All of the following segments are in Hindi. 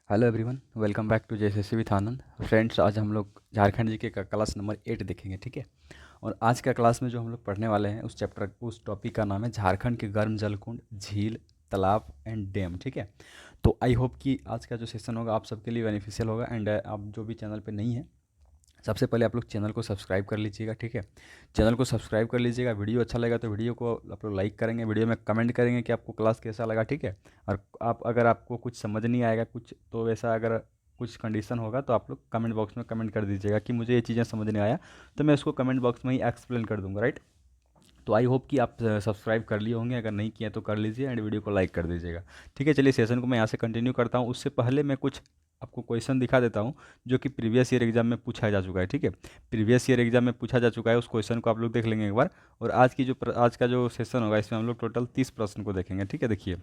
Hello everyone, welcome back to JSSC with Anand. Friends, आज हम लोग झारखंड जी के का क्लास नंबर 8 देखेंगे, ठीक है। और आज का क्लास में जो हम लोग पढ़ने वाले हैं उस टॉपिक का नाम है झारखंड के गर्म जलकुंड, झील, तालाब एंड डैम, ठीक है। तो आई होप कि आज का जो सेशन होगा आप सबके लिए बेनिफिशियल होगा। एंड आप जो भी चैनल पे नहीं है, सबसे पहले आप लोग चैनल को सब्सक्राइब कर लीजिएगा, ठीक है। चैनल को सब्सक्राइब कर लीजिएगा। वीडियो अच्छा लगा तो वीडियो को आप लोग लाइक करेंगे, वीडियो में कमेंट करेंगे कि आपको क्लास कैसा लगा, ठीक है। और आप अगर आपको कुछ समझ नहीं आएगा कुछ, तो वैसा अगर कुछ कंडीशन होगा तो आप लोग कमेंट बॉक्स में कमेंट कर दीजिएगा कि मुझे ये चीज़ें समझ नहीं आया, तो मैं उसको कमेंट बॉक्स में ही एक्सप्लेन कर दूंगा, राइट। तो आई होप कि आप सब्सक्राइब कर लिए होंगे, अगर नहीं किया तो कर लीजिए एंड वीडियो को लाइक कर दीजिएगा, ठीक है। चलिए सेशन को मैं यहाँ से कंटिन्यू करता हूँ। उससे पहले मैं कुछ आपको क्वेश्चन दिखा देता हूँ जो कि प्रीवियस ईयर एग्जाम में पूछा जा चुका है, ठीक है। प्रीवियस ईयर एग्जाम में पूछा जा चुका है, उस क्वेश्चन को आप लोग देख लेंगे एक बार। और आज का जो सेशन होगा इसमें हम लोग टोटल 30 प्रश्न को देखेंगे, ठीक है। देखिए,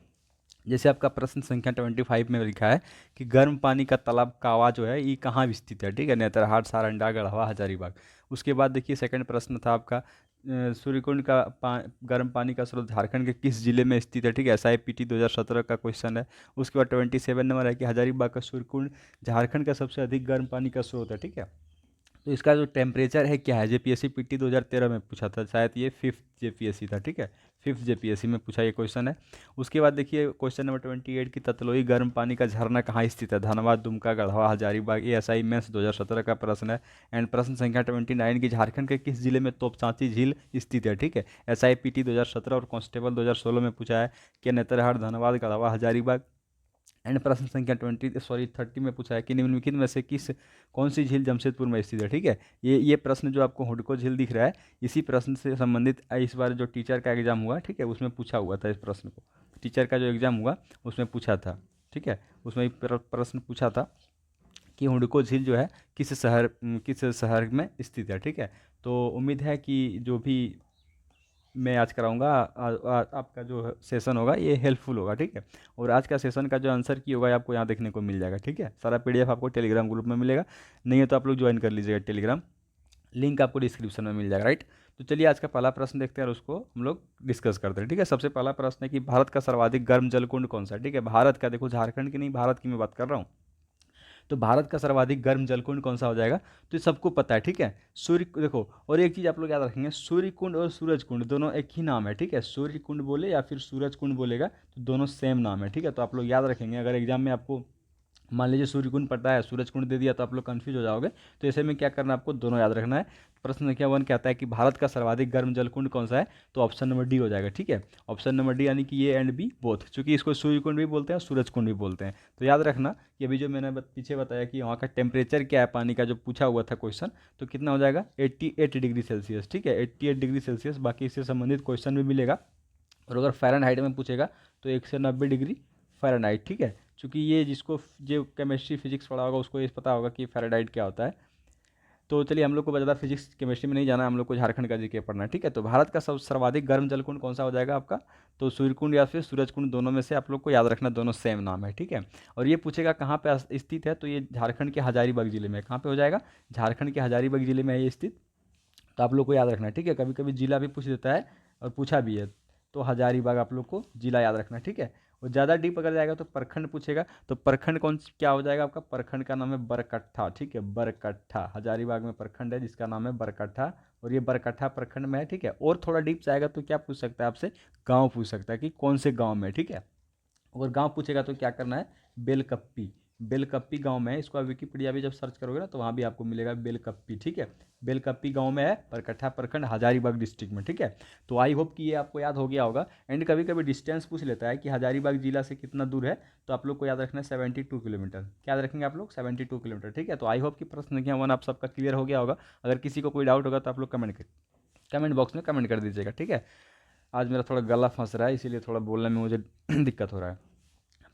जैसे आपका प्रश्न संख्या 25 में लिखा है कि गर्म पानी का तालाब कावा जो है ये कहाँ स्थित है, ठीक है। नेतरहाट, सारंडा, गढ़वा, हजारीबाग। उसके बाद देखिए सेकंड प्रश्न था आपका सूर्यकुंड का गर्म पानी का स्रोत झारखंड के किस जिले में स्थित है, ठीक है। SIPT 2017 का क्वेश्चन है। उसके बाद 27 नंबर है कि हजारीबाग का सूर्यकुंड झारखंड का सबसे अधिक गर्म पानी का स्रोत है, ठीक है। तो इसका जो टेम्परेचर है क्या है, JPSC PT 2013 में पूछा था, शायद ये 5th JPSC था, ठीक है। 5th JPSC में पूछा ये क्वेश्चन है। उसके बाद देखिए क्वेश्चन नंबर 28 की ततलोई गर्म पानी का झरना कहाँ स्थित है, धनबाद, दुमका, गढ़वा, हजारीबाग। ये SI मेंस 2017 का प्रश्न है। एंड प्रश्न संख्या 29 की झारखंड के किस जिले में तोपचांची झील स्थित है, ठीक है। SIPT 2017 और कांस्टेबल 2016 में पूछा है कि नेतरहाट, धनबाद, गढ़वा, हजारीबाग। एंड प्रश्न संख्या 30 में पूछा है कि निम्नलिखित में से कौन सी झील जमशेदपुर में स्थित है, ठीक है। ये प्रश्न जो आपको हुडको झील दिख रहा है, इसी प्रश्न से संबंधित इस बार जो टीचर का एग्जाम हुआ, ठीक है, उसमें पूछा हुआ था इस प्रश्न को। टीचर का जो एग्जाम हुआ उसमें पूछा था, ठीक है। उसमें प्रश्न पूछा था कि हुडको झील जो है किस शहर में स्थित है, ठीक है। तो उम्मीद है कि जो भी मैं आज कराऊंगा आपका जो सेशन होगा ये हेल्पफुल होगा, ठीक है। और आज का सेशन का जो आंसर की होगा ये आपको यहाँ देखने को मिल जाएगा, ठीक है। सारा PDF आपको टेलीग्राम ग्रुप में मिलेगा, नहीं है तो आप लोग ज्वाइन कर लीजिएगा टेलीग्राम, लिंक आपको डिस्क्रिप्शन में मिल जाएगा, राइट। तो चलिए आज का पहला प्रश्न देखते हैं और उसको हम लोग डिस्कस करते हैं, ठीक है। सबसे पहला प्रश्न है कि भारत का सर्वाधिक गर्म जलकुंड कौन सा है, ठीक है। भारत का, देखो झारखंड की नहीं, भारत की मैं बात कर रहा हूँ। तो भारत का सर्वाधिक गर्म जलकुंड कौन सा हो जाएगा, तो ये सबको पता है, ठीक है। सूर्य, देखो, और एक चीज आप लोग याद रखेंगे, सूर्य कुंड और सूरज कुंड दोनों एक ही नाम है, ठीक है। सूर्य कुंड बोले या फिर सूरज कुंड बोलेगा तो दोनों सेम नाम है, ठीक है। तो आप लोग याद रखेंगे, अगर एग्जाम में आपको मान लीजिए सूर्य कुंड पढ़ता है, सूरज कुंड दे दिया तो आप लोग कंफ्यूज हो जाओगे। तो ऐसे में क्या करना है, आपको दोनों याद रखना है। प्रश्न संख्या 1 कहता है कि भारत का सर्वाधिक गर्म जलकुंड कौन सा है, तो ऑप्शन नंबर डी हो जाएगा, ठीक है। ऑप्शन नंबर डी यानी कि ये एंड बी बोथ, चूंकि इसको सूर्य कुंड भी बोलते हैं सूरज कुंड भी बोलते हैं। तो याद रखना कि अभी जो मैंने पीछे बताया कि वहाँ का टेम्परेचर क्या है पानी का, जो पूछा हुआ था क्वेश्चन, तो कितना हो जाएगा 88 डिग्री सेल्सियस, ठीक है। 88 डिग्री सेल्सियस। बाकी इससे संबंधित क्वेश्चन भी मिलेगा। और अगर फ़ारेनहाइट में पूछेगा तो 190 डिग्री फ़ारेनहाइट, ठीक है। चूँकि ये जिसको जो केमिस्ट्री फिजिक्स पढ़ा होगा उसको ये पता होगा कि फ़ारेनहाइट क्या होता है। तो चलिए, हम लोग को ज़्यादा फिजिक्स केमिस्ट्री में नहीं जाना है, हम लोग को झारखंड का जीके पढ़ना है, ठीक है। तो भारत का सब सर्वाधिक गर्म जलकुंड कौन सा हो जाएगा आपका, तो सूर्यकुंड या फिर सूरजकुंड, दोनों में से आप लोग को याद रखना, दोनों सेम नाम है, ठीक है। और ये पूछेगा कहाँ पे स्थित है, तो ये झारखंड के हजारीबाग जिले में। कहाँ पे हो जाएगा, झारखंड के हजारीबाग जिले में है ये स्थित। तो आप लोग को याद रखना है, ठीक है। कभी कभी जिला भी पूछ देता है और पूछा भी है, तो हजारीबाग आप लोग को जिला याद रखना है, ठीक है। और ज़्यादा डीप अगर जाएगा तो प्रखंड पूछेगा, तो प्रखंड क्या हो जाएगा आपका, प्रखंड का नाम है बरकट्ठा, ठीक है। बरकट्ठा, हजारीबाग में प्रखंड है जिसका नाम है बरकट्ठा, और ये बरकट्ठा प्रखंड में है, ठीक है। और थोड़ा डीप जाएगा तो क्या पूछ सकता है आपसे, गाँव पूछ सकता है कि कौन से गाँव में, ठीक है। अगर गांव पूछेगा तो क्या करना है, बेलकप्पी। बेलकप्पी गांव में है, इसको आप विकीपीडिया भी जब सर्च करोगे ना तो वहाँ भी आपको मिलेगा बेलकप्पी, ठीक है। बेलकप्पी गांव में है, परकट्ठा प्रखंड, हजारीबाग डिस्ट्रिक्ट में, ठीक है। तो आई होप कि ये आपको याद हो गया होगा। एंड कभी कभी डिस्टेंस पूछ लेता है कि हजारीबाग जिला से कितना दूर है, तो आप लोग को याद रखना है 72 किलोमीटर। क्या याद रखेंगे आप लोग, 72 किलोमीटर, ठीक है। तो आई होप कि प्रश्न संख्या 1 आप सबका क्लियर हो गया होगा। अगर किसी को कोई डाउट होगा तो आप लोग कमेंट बॉक्स में कमेंट कर दीजिएगा, ठीक है। आज मेरा थोड़ा गला फंस रहा है, इसीलिए थोड़ा बोलने में मुझे दिक्कत हो रहा है।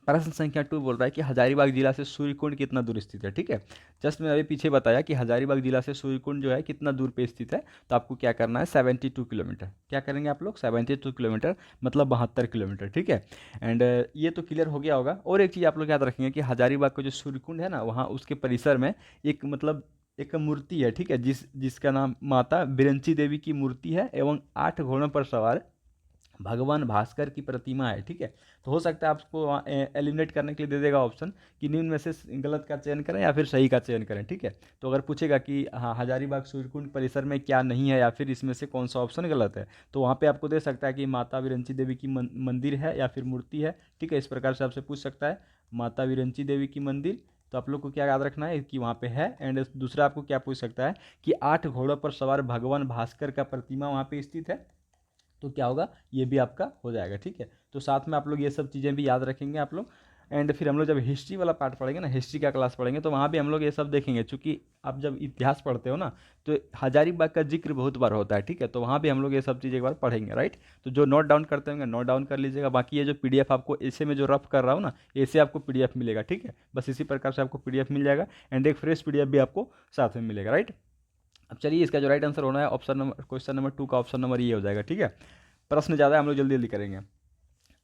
प्रश्न संख्या 2 बोल रहा है कि हजारीबाग जिला से सूर्यकुंड कितना दूर स्थित है, ठीक है। जस्ट मैं अभी पीछे बताया कि हजारीबाग जिला से सूर्यकुंड जो है कितना दूर पे स्थित है, तो आपको क्या करना है, 72 किलोमीटर। क्या करेंगे आप लोग, 72 किलोमीटर, मतलब 72 किलोमीटर, ठीक है। एंड ये तो क्लियर हो गया होगा। और एक चीज़ आप लोग याद रखेंगे कि हजारीबाग का जो सूर्यकुंड है ना, वहाँ उसके परिसर में एक मतलब एक मूर्ति है, ठीक है, जिसका नाम माता बिरंची देवी की मूर्ति है, एवं 8 घोड़ों पर सवार भगवान भास्कर की प्रतिमा है, ठीक है। तो हो सकता है आपको एलिमिनेट करने के लिए दे देगा ऑप्शन कि निम्न में से गलत का चयन करें या फिर सही का चयन करें, ठीक है। तो अगर पूछेगा कि हाँ, हजारीबाग सूर्यकुंड परिसर में क्या नहीं है या फिर इसमें से कौन सा ऑप्शन गलत है, तो वहाँ पे आपको दे सकता है कि माता विरंची देवी की मंदिर है या फिर मूर्ति है, ठीक है। इस प्रकार से आपसे पूछ सकता है माता विरंची देवी की मंदिर, तो आप लोग को क्या याद रखना है कि वहाँ पे है। एंड दूसरा आपको क्या पूछ सकता है कि 8 घोड़ों पर सवार भगवान भास्कर का प्रतिमा वहाँ पे स्थित है, तो क्या होगा, ये भी आपका हो जाएगा, ठीक है। तो साथ में आप लोग ये सब चीज़ें भी याद रखेंगे आप लोग। एंड फिर हम लोग जब हिस्ट्री वाला पार्ट पढ़ेंगे ना, हिस्ट्री का क्लास पढ़ेंगे, तो वहाँ भी हम लोग ये सब देखेंगे। चूँकि आप जब इतिहास पढ़ते हो ना, तो हजारीबाग का जिक्र बहुत बार होता है, ठीक है। तो वहाँ भी हम लोग ये सब चीज़ एक बार पढ़ेंगे, राइट। तो जो नोट डाउन करते होंगे नोट डाउन कर लीजिएगा। बाकी ये जो पीडीएफ आपको ऐसे में जो रफ कर रहा हूँ ना, ऐसे आपको पीडीएफ मिलेगा, ठीक है। बस इसी प्रकार से आपको पीडीएफ मिल जाएगा एंड एक फ्रेश पीडीएफ भी आपको साथ में मिलेगा, राइट। अब चलिए, इसका जो राइट आंसर होना है ऑप्शन नंबर, क्वेश्चन नंबर 2 का ऑप्शन नंबर ये हो जाएगा, ठीक है। प्रश्न ज़्यादा है, हम लोग जल्दी जल्दी करेंगे।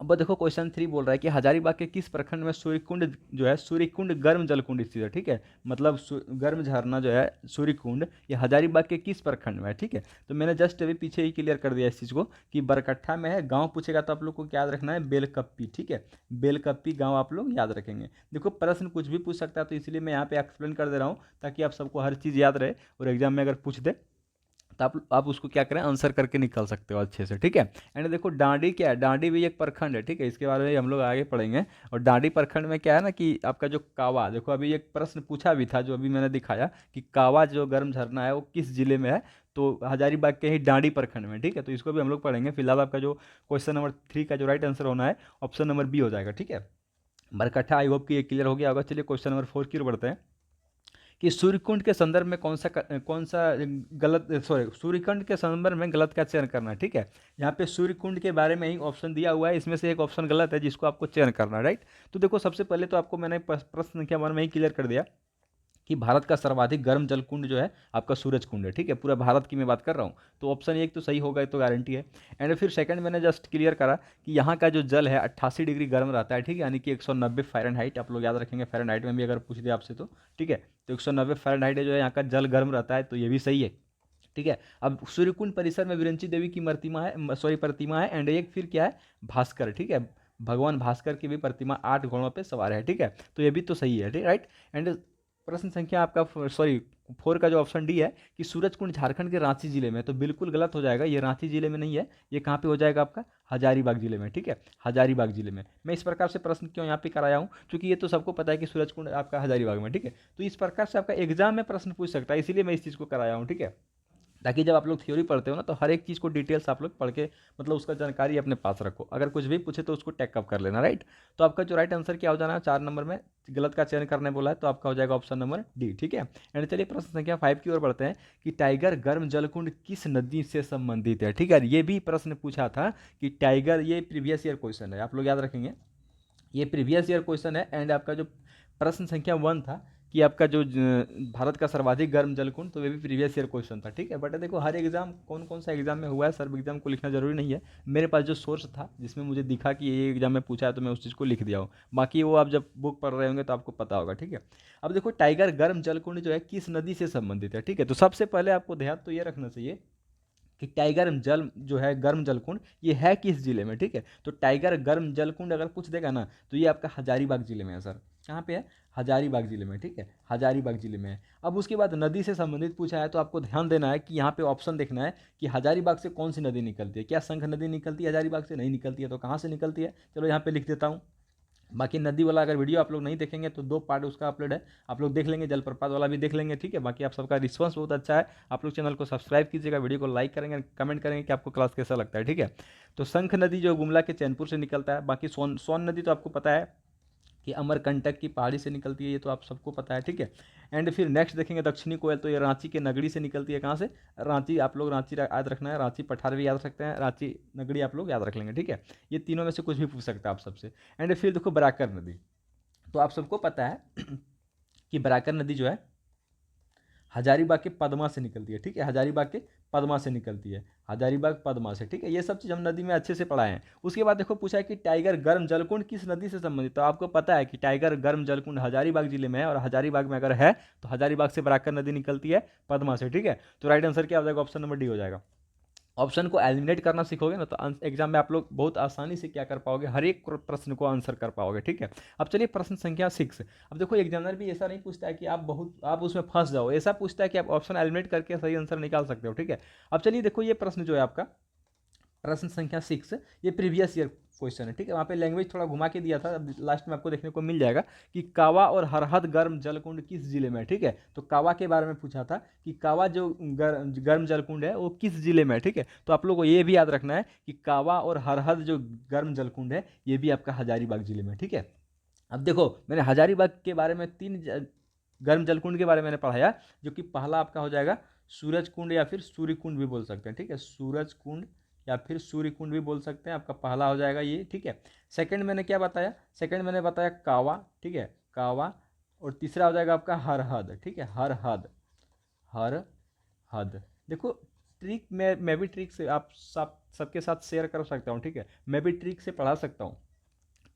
अब देखो क्वेश्चन 3 बोल रहा है कि हजारीबाग के किस प्रखंड में सूर्यकुंड जो है, सूर्यकुंड गर्म जलकुंड स्थित है, ठीक है। मतलब गर्म झरना जो है सूर्यकुंड, ये हजारीबाग के किस प्रखंड में है, ठीक है। तो मैंने जस्ट अभी पीछे ही क्लियर कर दिया इस चीज़ को कि बरकट्ठा में है। गांव पूछेगा तो आप लोग को क्या याद रखना है, बेलकप्पी, ठीक है। बेलकप्पी गांव आप लोग याद रखेंगे। देखो प्रश्न कुछ भी पूछ सकता है, तो इसलिए मैं यहाँ पे एक्सप्लेन कर दे रहा हूँ ताकि आप सबको हर चीज़ याद रहे और एग्जाम में अगर पूछ दे तो आप उसको क्या करें, आंसर करके निकल सकते हो अच्छे से, ठीक है। एंड देखो डांडी क्या है, डांडी भी एक प्रखंड है, ठीक है। इसके बारे में हम लोग आगे पढ़ेंगे। और डांडी प्रखंड में क्या है ना कि आपका जो कावा, देखो अभी एक प्रश्न पूछा भी था जो अभी मैंने दिखाया कि कावा जो गर्म झरना है वो किस जिले में है, तो हजारीबाग के ही डांडी प्रखंड में, ठीक है। तो इसको भी हम लोग पढ़ेंगे। फिलहाल आपका जो क्वेश्चन नंबर 3 का जो राइट आंसर होना है ऑप्शन नंबर बी हो जाएगा, ठीक है। बरकट्ठा, आई होप कि ये क्लियर हो गया होगा। चलिए क्वेश्चन नंबर 4 की ओर बढ़ते हैं कि सूर्यकुंड के संदर्भ में कौन सा गलत, सॉरी, सूर्यकुंड के संदर्भ में गलत का चयन करना है, ठीक है। यहाँ पे सूर्यकुंड के बारे में ही ऑप्शन दिया हुआ है, इसमें से एक ऑप्शन गलत है जिसको आपको चयन करना है, राइट। तो देखो सबसे पहले तो आपको मैंने प्रश्न संख्या 1 में ही क्लियर कर दिया कि भारत का सर्वाधिक गर्म जल कुंड जो है आपका सूरज कुंड है, ठीक है। पूरा भारत की मैं बात कर रहा हूँ, तो ऑप्शन एक तो सही होगा, ये तो गारंटी है। एंड फिर सेकंड मैंने जस्ट क्लियर करा कि यहाँ का जो जल है 88 डिग्री गर्म रहता है, ठीक है, यानी कि 190 फ़ारेनहाइट। आप लोग याद रखेंगे फ़ारेनहाइट में भी अगर पूछ दे आपसे तो, ठीक है। तो 190 फ़ारेनहाइट जो है यहाँ का जल गर्म रहता है, तो ये भी सही है, ठीक है। अब सूर्यकुंड परिसर में विरंची देवी की प्रतिमा है, सॉरी प्रतिमा है। एंड एक फिर क्या है, भास्कर, ठीक है। भगवान भास्कर की भी प्रतिमा 8 घोड़ों पे सवार है, ठीक है। तो ये भी तो सही है, ठीक, राइट। एंड प्रश्न संख्या आपका, सॉरी, 4 का जो ऑप्शन डी है कि सूरजकुंड झारखंड के रांची जिले में, तो बिल्कुल गलत हो जाएगा। ये रांची जिले में नहीं है, ये कहाँ पे हो जाएगा आपका, हजारीबाग जिले में, ठीक है। हजारीबाग जिले में। मैं इस प्रकार से प्रश्न क्यों यहाँ पे कराया हूँ, क्योंकि ये तो सबको पता है कि सूरजकुंड आपका हजारीबाग में, ठीक है। तो इस प्रकार से आपका एग्जाम में प्रश्न पूछ सकता है, इसीलिए मैं इस चीज़ को कराया हूँ, ठीक है। ताकि जब आप लोग थ्योरी पढ़ते हो ना, तो हर एक चीज़ को डिटेल्स आप लोग पढ़ के, मतलब उसका जानकारी अपने पास रखो। अगर कुछ भी पूछे तो उसको टेकअप कर लेना, राइट। तो आपका जो राइट आंसर क्या हो जाना है 4 नंबर में, गलत का चयन करने बोला है, तो आपका हो जाएगा ऑप्शन नंबर डी, ठीक है। एंड चलिए प्रश्न संख्या 5 की ओर बढ़ते हैं कि टाइगर गर्म जलकुंड किस नदी से संबंधित है, ठीक है। ये भी प्रश्न पूछा था कि टाइगर, ये प्रीवियस ईयर क्वेश्चन है, आप लोग याद रखेंगे, ये प्रीवियस ईयर क्वेश्चन है। एंड आपका जो प्रश्न संख्या 1 था कि आपका जो भारत का सर्वाधिक गर्म जलकुंड, तो ये भी प्रीवियस ईयर क्वेश्चन था, ठीक है। बट देखो हर एग्जाम, कौन कौन सा एग्जाम में हुआ है, सर्व एग्जाम को लिखना जरूरी नहीं है। मेरे पास जो सोर्स था जिसमें मुझे दिखा कि ये एग्जाम में पूछा है, तो मैं उस चीज़ को लिख दिया हूँ। बाकी वो आप जब बुक पढ़ रहे होंगे तो आपको पता होगा, ठीक है। अब देखो टाइगर गर्म जलकुंड जो है किस नदी से संबंधित है, ठीक है। तो सबसे पहले आपको ध्यान तो ये रखना चाहिए कि टाइगर जल जो है गर्म जलकुंड, ये है किस जिले में, ठीक है। तो टाइगर गर्म जलकुंड अगर पूछ देगा ना, तो ये आपका हजारीबाग जिले में है सर। कहाँ पे है, हजारीबाग जिले में, ठीक है। हजारीबाग जिले में है। अब उसके बाद नदी से संबंधित पूछा है, तो आपको ध्यान देना है कि यहाँ पे ऑप्शन देखना है कि हजारीबाग से कौन सी नदी निकलती है। क्या शंख नदी निकलती है हजारीबाग से, नहीं निकलती है, तो कहाँ से निकलती है, चलो यहाँ पे लिख देता हूँ। बाकी नदी वाला अगर वीडियो आप लोग नहीं देखेंगे तो 2 पार्ट उसका अपलोड है, आप लोग देख लेंगे, जलप्रपात वाला भी देख लेंगे, ठीक है। बाकी आप सबका रिस्पांस बहुत अच्छा है। आप लोग चैनल को सब्सक्राइब कीजिएगा, वीडियो को लाइक करेंगे, कमेंट करेंगे कि आपको क्लास कैसा लगता है, ठीक है। तो शंख नदी जो गुमला के चैनपुर से निकलता है। बाकी सोन नदी तो आपको पता है कि अमरकंटक की पहाड़ी से निकलती है, ये तो आप सबको पता है, ठीक है। एंड फिर नेक्स्ट देखेंगे दक्षिणी कोयल, तो ये रांची के नगड़ी से निकलती है। कहाँ से, रांची। आप लोग रांची याद रखना है, रांची पठार भी याद रख सकते हैं, रांची नगड़ी आप लोग याद रख लेंगे, ठीक है। ये तीनों में से कुछ भी पूछ सकता है आप सबसे। एंड फिर देखो बराकर नदी, तो आप सबको पता है कि बराकर नदी जो है हजारीबाग के पद्मा से निकलती है, ठीक है। हजारीबाग के पद्मा से निकलती है, हजारीबाग पद्मा से, ठीक है। ये सब चीज़ हम नदी में अच्छे से पढ़ाए हैं। उसके बाद देखो पूछा है कि टाइगर गर्म जलकुंड किस नदी से संबंधित, तो आपको पता है कि टाइगर गर्म जलकुंड हजारीबाग जिले में है, और हजारीबाग में अगर है तो हजारीबाग से बराकर नदी निकलती है पद्मा से, ठीक है। तो राइट आंसर क्या हो जाएगा, ऑप्शन नंबर डी हो जाएगा। ऑप्शन को एलिमिनेट करना सीखोगे ना, तो एग्जाम में आप लोग बहुत आसानी से क्या कर पाओगे, हर एक प्रश्न को आंसर कर पाओगे। ठीक है, अब चलिए प्रश्न संख्या 6। अब देखो एग्जामिनर भी ऐसा नहीं पूछता है कि आप उसमें फंस जाओ, ऐसा पूछता है कि आप ऑप्शन एलिमिनेट करके सही आंसर निकाल सकते हो। ठीक है, अब चलिए देखो ये प्रश्न जो है आपका प्रश्न संख्या 6, ये प्रीवियस ईयर क्वेश्चन है। ठीक है, वहाँ पे लैंग्वेज थोड़ा घुमा के दिया था, अब लास्ट में आपको देखने को मिल जाएगा कि कावा और हरहद गर्म जलकुंड किस जिले में है। ठीक है, तो कावा के बारे में पूछा था कि कावा जो गर्म जलकुंड है वो किस जिले में है। ठीक है, तो आप लोगों को ये भी याद रखना है कि कावा और हरहद जो गर्म जलकुंड है ये भी आपका हजारीबाग जिले में। ठीक है, अब देखो मैंने हजारीबाग के बारे में गर्म जलकुंड के बारे में मैंने पढ़ाया, जो कि पहला आपका हो जाएगा सूरज कुंड या फिर सूर्य कुंड भी बोल सकते हैं। ठीक है, सूरज कुंड या फिर सूर्य कुंड भी बोल सकते हैं, आपका पहला हो जाएगा ये। ठीक है, सेकंड मैंने क्या बताया, सेकंड मैंने बताया कावा। ठीक है, कावा। और तीसरा हो जाएगा आपका हरहद। ठीक है, हरहद, हद। देखो ट्रिक मैं भी ट्रिक से आप सबके साथ शेयर कर सकता हूँ। ठीक है, मैं भी ट्रिक से पढ़ा सकता हूँ,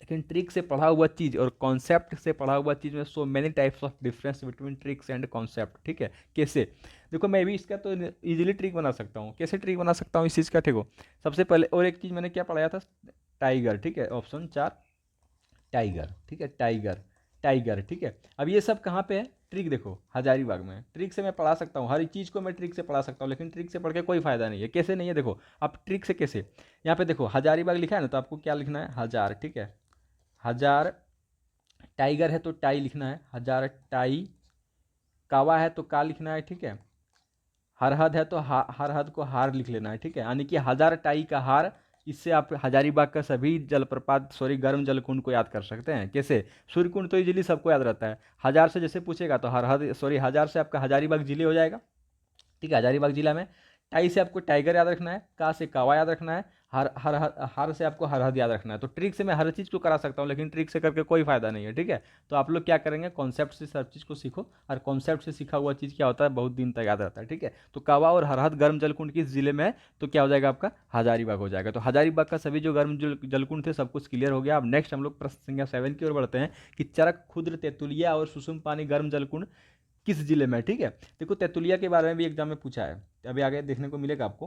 लेकिन ट्रिक से पढ़ा हुआ चीज़ और कॉन्सेप्ट से पढ़ा हुआ चीज़ में so many types of difference between tricks and concept. ठीक है, कैसे, देखो मैं भी इसका तो इजीली ट्रिक बना सकता हूँ। कैसे ट्रिक बना सकता हूँ इस चीज़ का, ठीक हो, सबसे पहले और एक चीज़ मैंने क्या पढ़ाया था, टाइगर। ठीक है, ऑप्शन 4 टाइगर। ठीक है, टाइगर, टाइगर। ठीक है, अब ये सब कहाँ पे है, ट्रिक देखो हजारीबाग में। ट्रिक से मैं पढ़ा सकता हूँ, हर चीज़ को मैं ट्रिक से पढ़ा सकता हूँ, लेकिन ट्रिक से पढ़ के कोई फायदा नहीं है। कैसे नहीं है, देखो आप ट्रिक से कैसे, यहाँ पे देखो हजारीबाग लिखा है ना, तो आपको क्या लिखना है, हजार। ठीक है, हजार। टाइगर है तो टाई लिखना है, हजार टाई। कावा है तो का लिखना है। ठीक है, हरहद है तो हरहद को हार लिख लेना है। ठीक है, यानी कि हजार टाई का हार। इससे आप हजारीबाग का सभी जलप्रपात सॉरी गर्म जलकुंड को याद कर सकते हैं। कैसे, सूर्यकुंड तो इजीली सबको याद रहता है, हजार से जैसे पूछेगा तो हरहद सॉरी हजार से आपका हजारीबाग जिले हो जाएगा। ठीक है, हजारीबाग जिला में। टाई से आपको टाइगर याद रखना है, का से कावा याद रखना है, हर से आपको हरहद याद रखना है। तो ट्रिक से मैं हर चीज़ को करा सकता हूँ, लेकिन ट्रिक से करके कोई फायदा नहीं है। ठीक है, तो आप लोग क्या करेंगे, कॉन्सेप्ट से सब चीज़ को सीखो, और कॉन्सेप्ट से सीखा हुआ चीज़ क्या होता है, बहुत दिन तक याद रहता है। ठीक है, तो कावा और हरहद गर्म जलकुंड किस जिले में है, तो क्या हो जाएगा आपका हजारीबाग हो जाएगा। तो हजारीबाग का सभी जो गर्म जलकुंड थे सब कुछ क्लियर हो गया। अब नेक्स्ट हम लोग प्रश्न संख्या 7 की ओर बढ़ते हैं कि चरक, खुद्र, तेतुलिया और सुसुम पानी गर्म जलकुंड किस जिले में है। ठीक है, देखो तेतुलिया के बारे में भी एग्जाम में पूछा है, अभी आगे देखने को मिलेगा आपको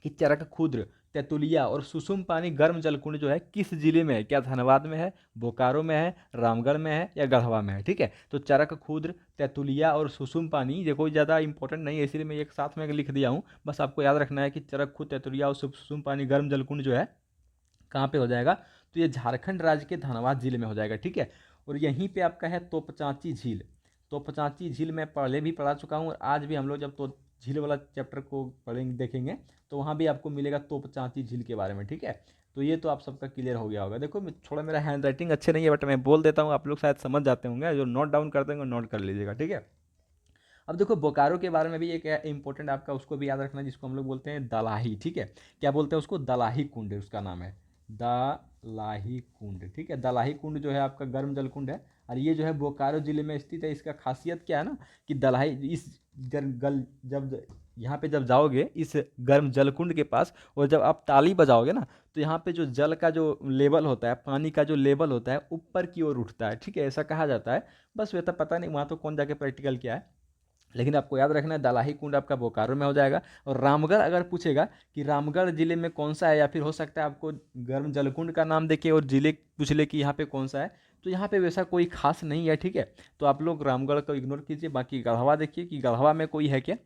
कि चरक, खुद्र, तेतुलिया और सुसुम पानी गर्म जलकुंड जो है किस जिले में है, क्या धनबाद में है, बोकारो में है, रामगढ़ में है या गढ़वा में है। ठीक है, तो चरक, खुद्र, तेतुलिया और सुसुम पानी ये कोई ज़्यादा इंपॉर्टेंट नहीं है, इसलिए मैं एक साथ में लिख दिया हूँ। बस आपको याद रखना है कि चरक, खुद, तेतुलिया और सुसुम पानी गर्म जलकुंड जो है कहाँ पे हो जाएगा, तो ये झारखंड राज्य के धनबाद जिले में हो जाएगा। ठीक है, और यहीं पे आपका है तोपचांची झील। तोपचांची झील मैं पहले भी पढ़ा चुका हूँ, और आज भी हम लोग जब तो झील वाला चैप्टर को पढ़ेंगे देखेंगे तो वहाँ भी आपको मिलेगा तोपचांची झील के बारे में। ठीक है, तो ये तो आप सबका क्लियर हो गया होगा। देखो थोड़ा मेरा हैंड राइटिंग अच्छे नहीं है, बट मैं बोल देता हूँ, आप लोग शायद समझ जाते होंगे, जो नोट डाउन करते होंगे नोट कर लीजिएगा। ठीक है, अब देखो बोकारो के बारे में भी एक इंपॉर्टेंट आपका उसको भी याद रखना, जिसको हम लोग बोलते हैं दलाही। ठीक है, क्या बोलते हैं उसको, दलाही कुंड उसका नाम है, दलाही कुंड। ठीक है, दलाही कुंड जो है आपका गर्म जल कुंड है, और ये जो है बोकारो जिले में स्थित है। इसका खासियत क्या है ना कि दलाही इस जब यहाँ पे जब जाओगे इस गर्म जलकुंड के पास, और जब आप ताली बजाओगे ना, तो यहाँ पे जो जल का जो लेवल होता है, पानी का जो लेवल होता है ऊपर की ओर उठता है। ठीक है, ऐसा कहा जाता है। बस वैसा पता नहीं वहाँ तो कौन जाके प्रैक्टिकल किया है, लेकिन आपको याद रखना है दलाही कुंड आपका बोकारो में हो जाएगा। और रामगढ़ अगर पूछेगा कि रामगढ़ जिले में कौन सा है, या फिर हो सकता है आपको गर्म जलकुंड का नाम देके और जिले पूछ ले कि यहाँ पे कौन सा है, तो यहाँ पे वैसा कोई खास नहीं है। ठीक है, तो आप लोग रामगढ़ को इग्नोर कीजिए, बाकी गढ़वा देखिए कि गढ़वा में कोई है क्या,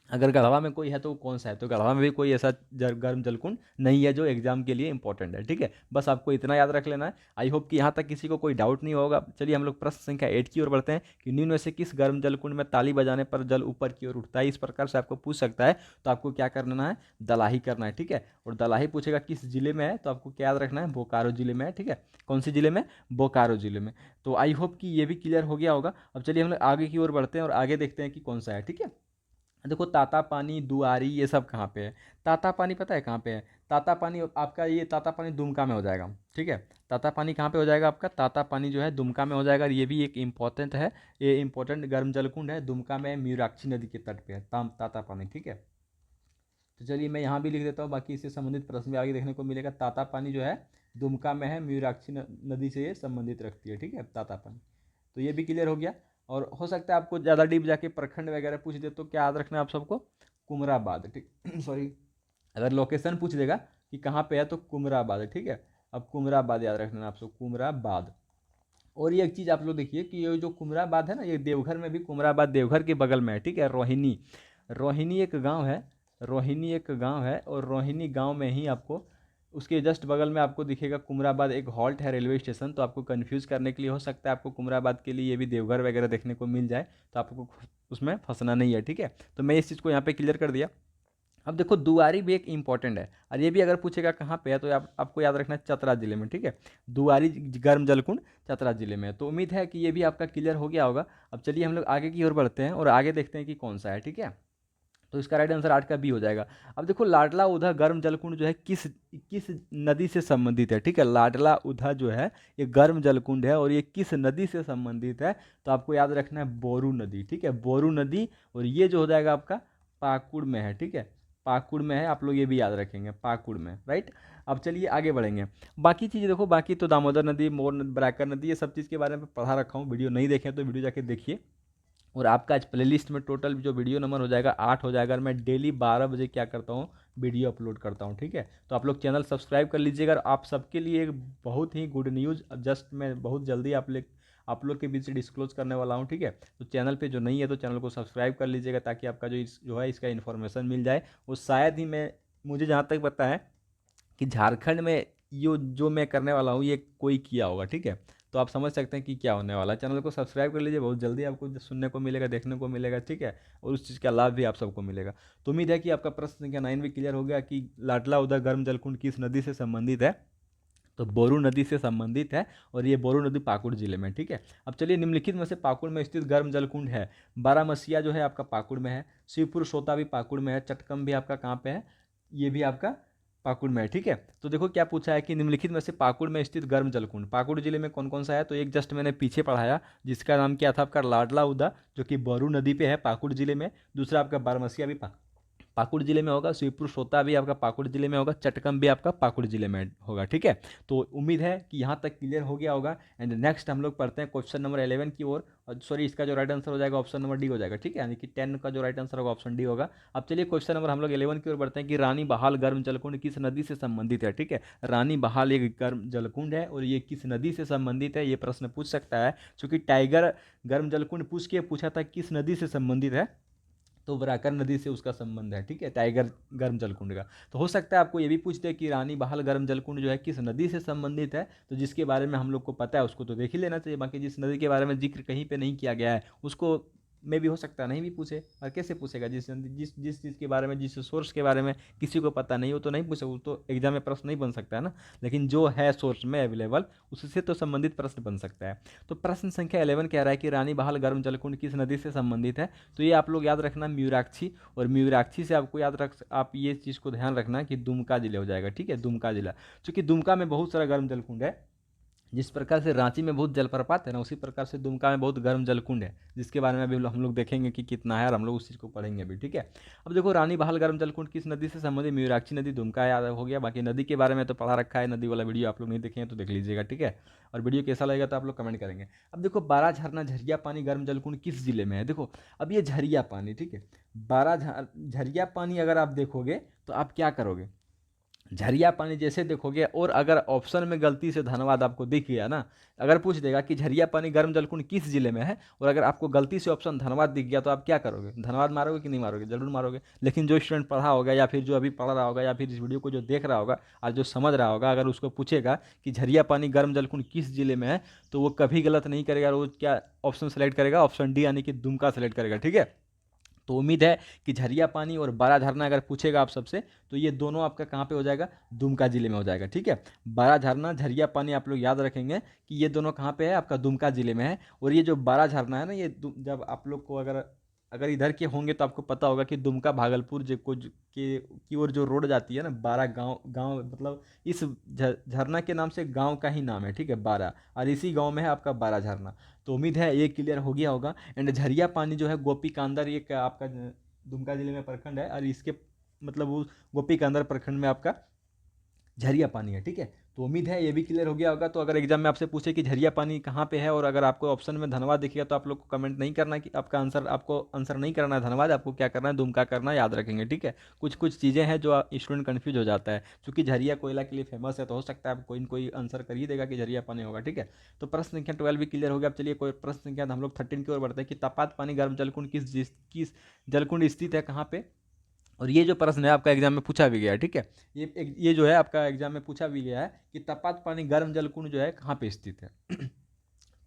अगर गढ़वा में कोई है तो कौन सा है, तो गढ़वा में भी कोई ऐसा गर्म जलकुंड नहीं है जो एग्जाम के लिए इंपॉर्टेंट है। ठीक है, बस आपको इतना याद रख लेना है। आई होप कि यहाँ तक किसी को कोई डाउट नहीं होगा। चलिए हम लोग प्रश्न संख्या 8 की ओर बढ़ते हैं कि निम्न में से किस गर्म जलकुंड में ताली बजाने पर जल ऊपर की ओर उठता है। इस प्रकार से आपको पूछ सकता है, तो आपको क्या करना है, दलाही करना है। ठीक है, और दलाही पूछेगा किस जिले में है, तो आपको क्या याद रखना है, बोकारो जिले में है। ठीक है, कौन सी जिले में, बोकारो जिले में। तो आई होप कि ये भी क्लियर हो गया होगा। अब चलिए हम लोग आगे की ओर बढ़ते हैं और आगे देखते हैं कि कौन सा है। ठीक है, देखो ताता पानी, दुआरी, ये सब कहाँ पे है। ताता पानी पता है कहाँ पे है, ताता पानी आपका, ये ताता पानी दुमका में हो जाएगा। ठीक है, ताता पानी कहाँ पे हो जाएगा आपका, ताता पानी जो है दुमका में हो जाएगा, और ये भी एक इंपॉर्टेंट है, ये इंपॉर्टेंट गर्म जलकुंड है, दुमका में मयूराक्षी नदी के तट पे है ताता पानी। ठीक है, तो चलिए मैं यहाँ भी लिख देता हूँ, बाकी इससे संबंधित प्रश्न भी आगे देखने को मिलेगा। ताता पानी जो है दुमका में है, मयूराक्षी नदी से ये संबंधित रखती है। ठीक है, ताता पानी, तो ये भी क्लियर हो गया। और हो सकता है आपको ज़्यादा डीप जाके प्रखंड वगैरह पूछ दे, तो क्या याद रखना है आप सबको, कुमराबाद। ठीक सॉरी, अगर लोकेशन पूछ देगा कि कहाँ पे है तो कुमराबाद है, ठीक है। अब कुमराबाद याद रखना आपको, कुमराबाद। और ये एक चीज़ आप लोग देखिए कि ये जो कुमराबाद है ना, ये देवघर में भी, कुमराबाद देवघर के बगल में है, ठीक है। रोहिणी, रोहिणी एक गांव है, रोहिणी एक गांव है, और रोहिणी गांव में ही आपको उसके जस्ट बगल में आपको दिखेगा कुमराबाद, एक हॉल्ट है रेलवे स्टेशन। तो आपको कंफ्यूज करने के लिए हो सकता है आपको कुमराबाद के लिए ये भी देवघर वगैरह देखने को मिल जाए, तो आपको उसमें फंसना नहीं है, ठीक है। तो मैं इस चीज़ को यहाँ पे क्लियर कर दिया। अब देखो दुआरी भी एक इंपॉर्टेंट है, और ये भी अगर पूछेगा कहाँ पे है तो आपको याद रखना है चतरा जिले में, ठीक है। दुआरी गर्म जलकुंड चतरा जिले में है। तो उम्मीद है कि ये भी आपका क्लियर हो गया होगा। अब चलिए हम लोग आगे की ओर बढ़ते हैं और आगे देखते हैं कि कौन सा है, ठीक है। तो इसका राइट आंसर 8 का बी हो जाएगा। अब देखो लाडला उधा गर्म जलकुंड जो है किस किस नदी से संबंधित है, ठीक है। लाडला उधा जो है ये गर्म जलकुंड है, और ये किस नदी से संबंधित है, तो आपको याद रखना है बोरू नदी, ठीक है, बोरू नदी। और ये जो हो जाएगा आपका पाकुड़ में है, ठीक है, पाकुड़ में है। आप लोग ये भी याद रखेंगे, पाकुड़ में, राइट। अब चलिए आगे बढ़ेंगे। बाकी चीज़ें देखो, बाकी तो दामोदर नदी, मोर नदी, बराकर नदी, ये सब चीज़ के बारे में पढ़ा रखा हूँ। वीडियो नहीं देखें तो वीडियो जाके देखिए। और आपका आज प्लेलिस्ट में टोटल जो वीडियो नंबर हो जाएगा 8 हो जाएगा, और मैं डेली 12 बजे क्या करता हूँ, वीडियो अपलोड करता हूँ, ठीक है। तो आप लोग चैनल सब्सक्राइब कर लीजिएगा। और आप सबके लिए एक बहुत ही गुड न्यूज़ जस्ट मैं बहुत जल्दी आप लोग के बीच डिस्क्लोज करने वाला हूँ, ठीक है। तो चैनल पे जो नहीं है तो चैनल को सब्सक्राइब कर लीजिएगा, ताकि आपका जो है इसका इन्फॉर्मेशन मिल जाए। वो शायद ही मुझे जहाँ तक पता है कि झारखंड में यो जो मैं करने वाला हूँ ये कोई किया होगा, ठीक है। तो आप समझ सकते हैं कि क्या होने वाला है। चैनल को सब्सक्राइब कर लीजिए, बहुत जल्दी आपको सुनने को मिलेगा, देखने को मिलेगा, ठीक है। और उस चीज़ का लाभ भी आप सबको मिलेगा। तो उम्मीद है कि आपका प्रश्न संख्या 9 भी क्लियर हो गया कि लाडला उदा गर्म जलकुंड किस नदी से संबंधित है, तो बोरू नदी से संबंधित है। और ये बोरू नदी पाकुड़ जिले में, ठीक है। अब चलिए निम्नलिखित में से पाकुड़ में स्थित गर्म जलकुंड है। बारामसिया जो है आपका पाकुड़ में है, शिवपुर सोता भी पाकुड़ में है, चटकम भी आपका कहाँ पे है, ये भी आपका पाकुड़ में है, ठीक है। तो देखो क्या पूछा है कि निम्नलिखित में से पाकुड़ में स्थित गर्म जलकुंड पाकुड़ जिले में कौन कौन सा है। तो एक जस्ट मैंने पीछे पढ़ाया, जिसका नाम क्या था आपका लाडला उदा, जो कि बोरू नदी पे है पाकुड़ जिले में। दूसरा आपका बारमसिया भी पाकुड़ जिले में होगा, शिवपुर सोता भी आपका पाकुड़ जिले में होगा, चटकम भी आपका पाकुड़ जिले में होगा, ठीक है। तो उम्मीद है कि यहाँ तक क्लियर हो गया होगा। एंड नेक्स्ट हम लोग पढ़ते हैं क्वेश्चन नंबर 11 की ओर। और सॉरी, इसका जो राइट आंसर हो जाएगा ऑप्शन नंबर डी हो जाएगा, ठीक है। यानी कि 10 का जो राइट आंसर होगा ऑप्शन डी होगा। अब चलिए क्वेश्चन नंबर हम लोग 11 की ओर बढ़ते हैं कि रानी बहाल गर्म जलकुंड किस नदी से संबंधित है, ठीक है। रानी बहाल एक गर्म जलकुंड है, और ये किस नदी से संबंधित है, ये प्रश्न पूछ सकता है। चूंकि टाइगर गर्म जलकुंड पूछा था किस नदी से संबंधित है, तो बराकर नदी से उसका संबंध है, ठीक है, टाइगर गर्म जलकुंड का। तो हो सकता है आपको ये भी पूछते हैं कि रानी बहाल गर्म जलकुंड जो है किस नदी से संबंधित है। तो जिसके बारे में हम लोग को पता है उसको तो देख ही लेना चाहिए। बाकी जिस नदी के बारे में जिक्र कहीं पे नहीं किया गया है उसको में भी हो सकता है नहीं भी पूछे। और कैसे पूछेगा, जिस चीज़ के बारे में, जिस सोर्स के बारे में किसी को पता नहीं हो तो नहीं पूछे, वो तो एग्जाम में प्रश्न नहीं बन सकता है ना। लेकिन जो है सोर्स में अवेलेबल उससे तो संबंधित प्रश्न बन सकता है। तो प्रश्न संख्या 11 कह रहा है कि रानी बहाल गर्म जलकुंड किस नदी से संबंधित है। तो ये आप लोग याद रखना मयूराक्षी। और मयूराक्षी से आपको आप ये चीज़ को ध्यान रखना कि दुमका जिले हो जाएगा, ठीक है, दुमका जिला। क्योंकि दुमका में बहुत सारा गर्म जलकुंड है। जिस प्रकार से रांची में बहुत जलप्रपात है ना, उसी प्रकार से दुमका में बहुत गर्म जलकुंड है, जिसके बारे में अभी हम लोग देखेंगे कि कितना है, और हम लोग उस चीज़ को पढ़ेंगे अभी, ठीक है। अब देखो रानी बहाल गर्म जलकुंड किस नदी से संबंधित, मयूराक्षी नदी, दुमका याद हो गया। बाकी नदी के बारे में तो पढ़ा रखा है, नदी वाला वीडियो आप लोग नहीं देखे हैं तो देख लीजिएगा, ठीक है। और वीडियो कैसा लगेगा तो आप लोग कमेंट करेंगे। अब देखो बारह झरना झरिया पानी गर्म जलकुंड किस जिले में है। देखो अब ये झरिया पानी, ठीक है, झरिया पानी अगर आप देखोगे तो आप क्या करोगे, झरिया पानी जैसे देखोगे, और अगर ऑप्शन में गलती से धनबाद आपको दिख गया ना, अगर पूछ देगा कि झरिया पानी गर्म जलकुंड किस जिले में है, और अगर आपको गलती से ऑप्शन धनबाद दिख गया तो आप क्या करोगे, धनबाद मारोगे कि नहीं मारोगे, जरूर मारोगे। लेकिन जो स्टूडेंट पढ़ा होगा, या फिर जो अभी पढ़ रहा होगा, या फिर इस वीडियो को जो देख रहा होगा और जो समझ रहा होगा, अगर उसको पूछेगा कि झरिया पानी गर्म जलकुंड किस जिले में है, तो वो कभी गलत नहीं करेगा। वो क्या ऑप्शन सेलेक्ट करेगा, ऑप्शन डी यानी कि दुमका सेलेक्ट करेगा, ठीक है। तो उम्मीद है कि झरिया पानी और बड़ा झरना अगर पूछेगा आप सबसे, तो ये दोनों आपका कहाँ पे हो जाएगा, दुमका जिले में हो जाएगा, ठीक है। बड़ा झरना झरिया पानी आप लोग याद रखेंगे कि ये दोनों कहाँ पे है, आपका दुमका जिले में है। और ये जो बड़ा झरना है ना, ये जब आप लोग को अगर अगर इधर के होंगे तो आपको पता होगा कि दुमका भागलपुर की ओर जो रोड जाती है ना, बारह गांव गांव मतलब इस झरना के नाम से गांव का ही नाम है, ठीक है, बारह। और इसी गांव में है आपका बारह झरना। तो उम्मीद है ये क्लियर हो गया होगा। एंड झरिया पानी जो है गोपी कांदर, ये आपका दुमका जिले में प्रखंड है, और इसके मतलब वो गोपी कांदर प्रखंड में आपका झरिया पानी है, ठीक है। तो उम्मीद है ये भी क्लियर हो गया होगा। तो अगर एग्जाम में आपसे पूछे कि झरिया पानी कहाँ पे है और अगर आपको ऑप्शन में धनबाद दिखेगा तो आप लोग को कमेंट नहीं करना कि आपका आंसर, आपको आंसर नहीं करना है धनबाद, आपको क्या करना है दुमका करना है, याद रखेंगे ठीक है। कुछ कुछ चीज़ें हैं जो स्टूडेंट कन्फ्यूज हो जाता है, क्योंकि झरिया कोयला के लिए फेमस है तो हो सकता है आप कोई न कोई आंसर कर ही देगा कि झरिया पानी होगा ठीक है। तो प्रश्न संख्या 12 भी क्लियर हो गया। अब चलिए कोई प्रश्न संख्या हम लोग 13 की ओर बढ़ते हैं कि तपात पानी गर्म जलकुंड किस जलकुंड स्थित है कहाँ पे। और ये जो प्रश्न है आपका एग्जाम में पूछा भी गया है ठीक है। ये जो है आपका एग्जाम में पूछा भी गया है कि तपात पानी गर्म जलकुंड जो है कहाँ पे स्थित है।